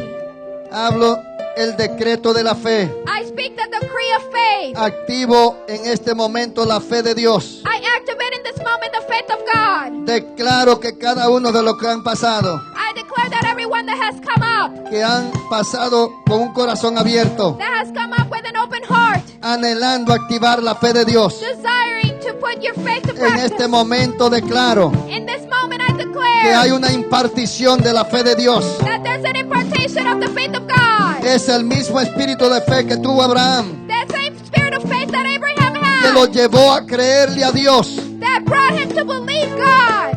Hablo el decreto de la fe. I speak the decree of faith. Activo en este momento la fe de Dios. I activate in this moment the faith of God. Declaro que cada uno de los que han pasado, I declare that everyone that has come up, que han pasado con un corazón abierto, that has come up with an open heart, anhelando activar la fe de Dios. desiring to put your faith to En practice. este momento declaro In this moment I que declare hay una impartición de la fe de Dios. that there's an impartation of the faith of God. Es el mismo espíritu de fe que tuvo Abraham, That same spirit of faith that Abraham que lo had, llevó a creerle a Dios. that brought him to believe God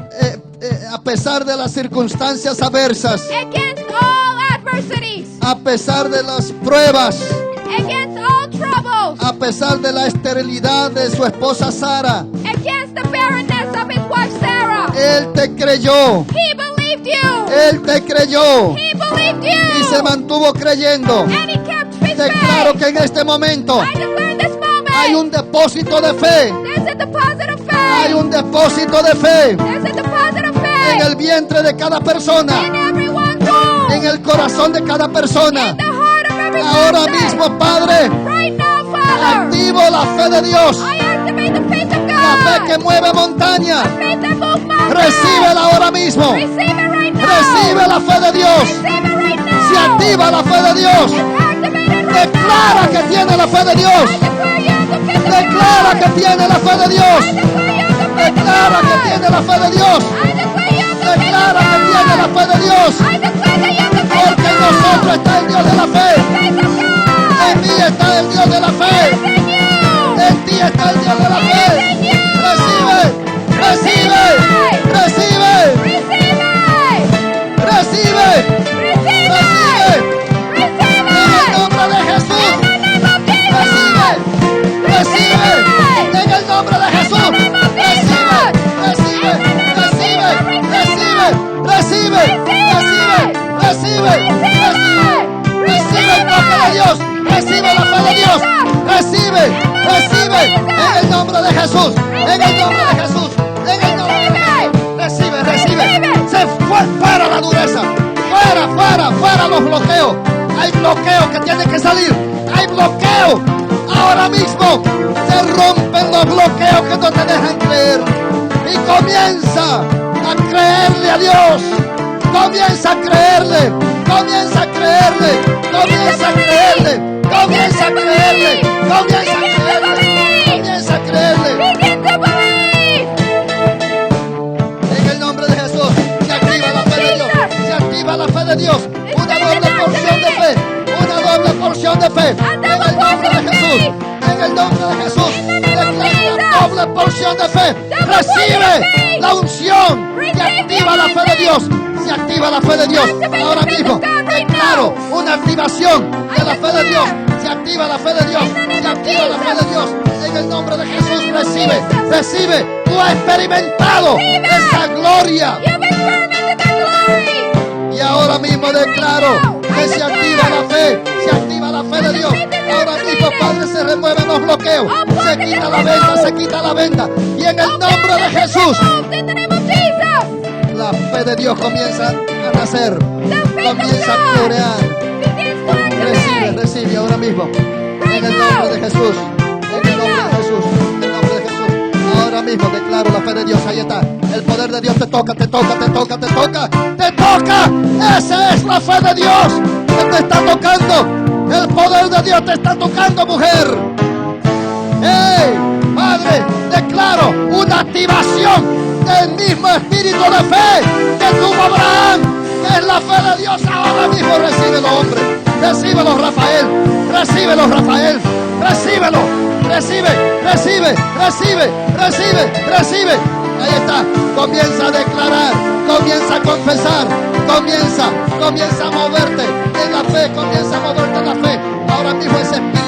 A pesar de las circunstancias adversas, against all adversities, a pesar de las pruebas, against all troubles, a pesar de la esterilidad de su esposa Sara, against the barrenness of his wife Sarah. Él te creyó, He believed you. Él te creyó He believed y se you. mantuvo creyendo. And he kept his Declaro faith. que en este momento I declare in this moment hay un depósito de fe, there's a deposit of hay faith. un depósito de fe There's a deposit of en faith el vientre de cada persona, in everyone's womb, en el corazón de cada persona. in the heart of every Ahora person. mismo, Padre, Right now, Father, activo la fe de Dios, I activate the faith of la fe God. que mueve montaña. Faith that moves mountains. Recíbela ahora mismo. Receive it right now. Recibe la fe de Dios. Receive it right now. Se activa la fe de Dios. It's activated right Declara now. que tiene la fe de Dios. I declare you have the faith of Declara God. que tiene la fe de Dios. I declare you have the faith of Declara que God. tiene la fe de Dios. I declare you have the faith of Declara que God. tiene la fe de Dios. I declare that you have the faith of Porque en nosotros God. está el Dios de la fe. Faith of God. En mí está el Dios de la fe. It's in you. En ti está el Dios de la fe. It is in you. Recibe, fe de Dios. Recibe, recibe en el nombre de Jesús. En el nombre de Jesús. En el nombre de Jesús. Recibe, recibe. Se fue fuera la dureza. Fuera, fuera, fuera los bloqueos. Hay bloqueos que tienen que salir. Hay bloqueos. Ahora mismo se rompen los bloqueos que no te dejan creer. Y comienza a creerle a Dios. Comienza a creerle. Comienza a creerle. Comienza a creerle. Comienza a creerle. Comienza a creerle. Comienza a creerle. Begin to believe. En el nombre de Jesús se activa la fe de Dios. Se activa la fe de Dios. Una doble porción de fe. Una doble porción de fe. En el nombre de Jesús. En el nombre de Jesús. Declara una doble porción de fe. Recibe la unción. Se activa la fe de Dios. Se activa la fe de Dios. Ahora mismo declaro una activación de la fe de Dios. Se activa la fe de Dios. Se activa la fe de Dios. En el nombre de Jesús recibe. Recibe. Tú has experimentado esa gloria. You've experimented the glory. Y ahora mismo declaro que se activa la fe. Se activa la fe de Dios. Ahora mismo, Padre, se remueven los bloqueos. Se quita la venda, se quita la venda. Y en el nombre de Jesús, In the name of Jesus. la fe de Dios comienza a nacer. The faith of Comienza a God florear. begins to Recibe, activate. recibe ahora mismo. En el nombre de Jesús. En el nombre de Jesús. En el nombre de Jesús. Ahora mismo declaro la fe de Dios. Ahí está. El poder de Dios te toca, te toca, te toca, te toca. ¡Te toca! Esa es la fe de Dios que te está tocando. El poder de Dios te está tocando, mujer. ¡Ey! Padre, declaro una activación del mismo espíritu de fe que tuvo Abraham, que es la fe de Dios. Ahora mismo recíbelo, hombre. Recíbelo, Rafael. Recíbelo, Rafael. Recíbelo. Recibe, recibe, recibe, recibe, recibe. Ahí está. Comienza a declarar. Comienza a confesar. Comienza a moverte en la fe. Comienza a moverte en la fe. Ahora mismo ese espíritu.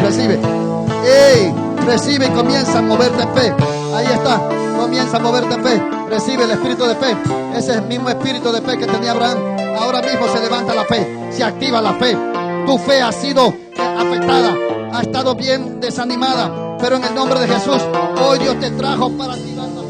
Recibe. ¡Ey! Recibe y comienza a moverte en fe. Ahí está. Comienza a moverte en fe. Recibe el espíritu de fe. Ese es el mismo espíritu de fe que tenía Abraham. Ahora mismo se levanta la fe. Se activa la fe. Tu fe ha sido afectada. Ha estado bien desanimada. Pero en el nombre de Jesús, hoy Dios te trajo para activar la fe.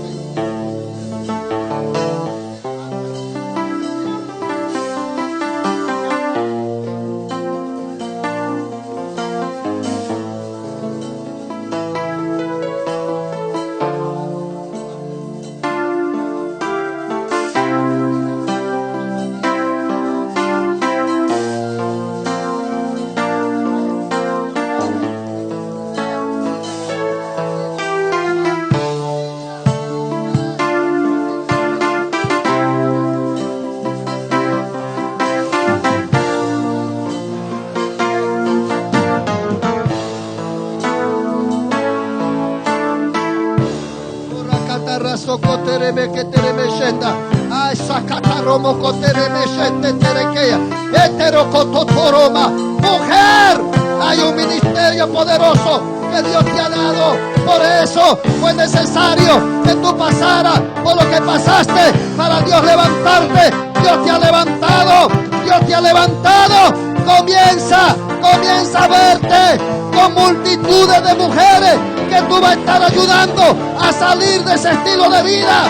Mujer, hay un ministerio poderoso que Dios te ha dado. Por eso fue necesario que tú pasaras por lo que pasaste para Dios levantarte. Dios te ha levantado. Dios te ha levantado. Comienza a verte con multitudes de mujeres que tú vas a estar ayudando a salir de ese estilo de vida.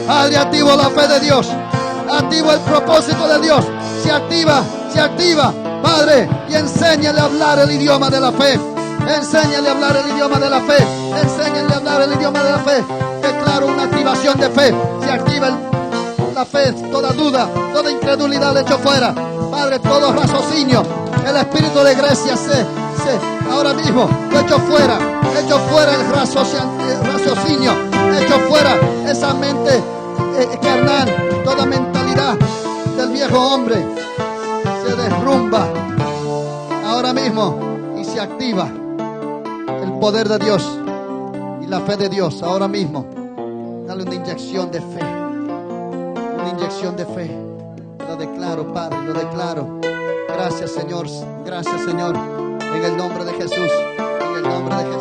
Padre, activo la fe de Dios. Activo el propósito de Dios. Se activa. Padre, y enséñale a hablar el idioma de la fe. Enséñale a hablar el idioma de la fe. Enséñale a hablar el idioma de la fe. Declaro una activación de fe. Se activa la fe, toda duda, toda incredulidad le echo fuera. Padre, todo raciocinio, el espíritu de Grecia ahora mismo lo echo fuera el raciocinio, echo fuera esa mente carnal, toda mentalidad del viejo hombre se derrumba ahora mismo y se activa el poder de Dios y la fe de Dios ahora mismo. Dale una inyección de fe. Una inyección de fe. Lo declaro, Padre, lo declaro. Gracias, Señor. Gracias, Señor. En el nombre de Jesús. En el nombre de Jesús.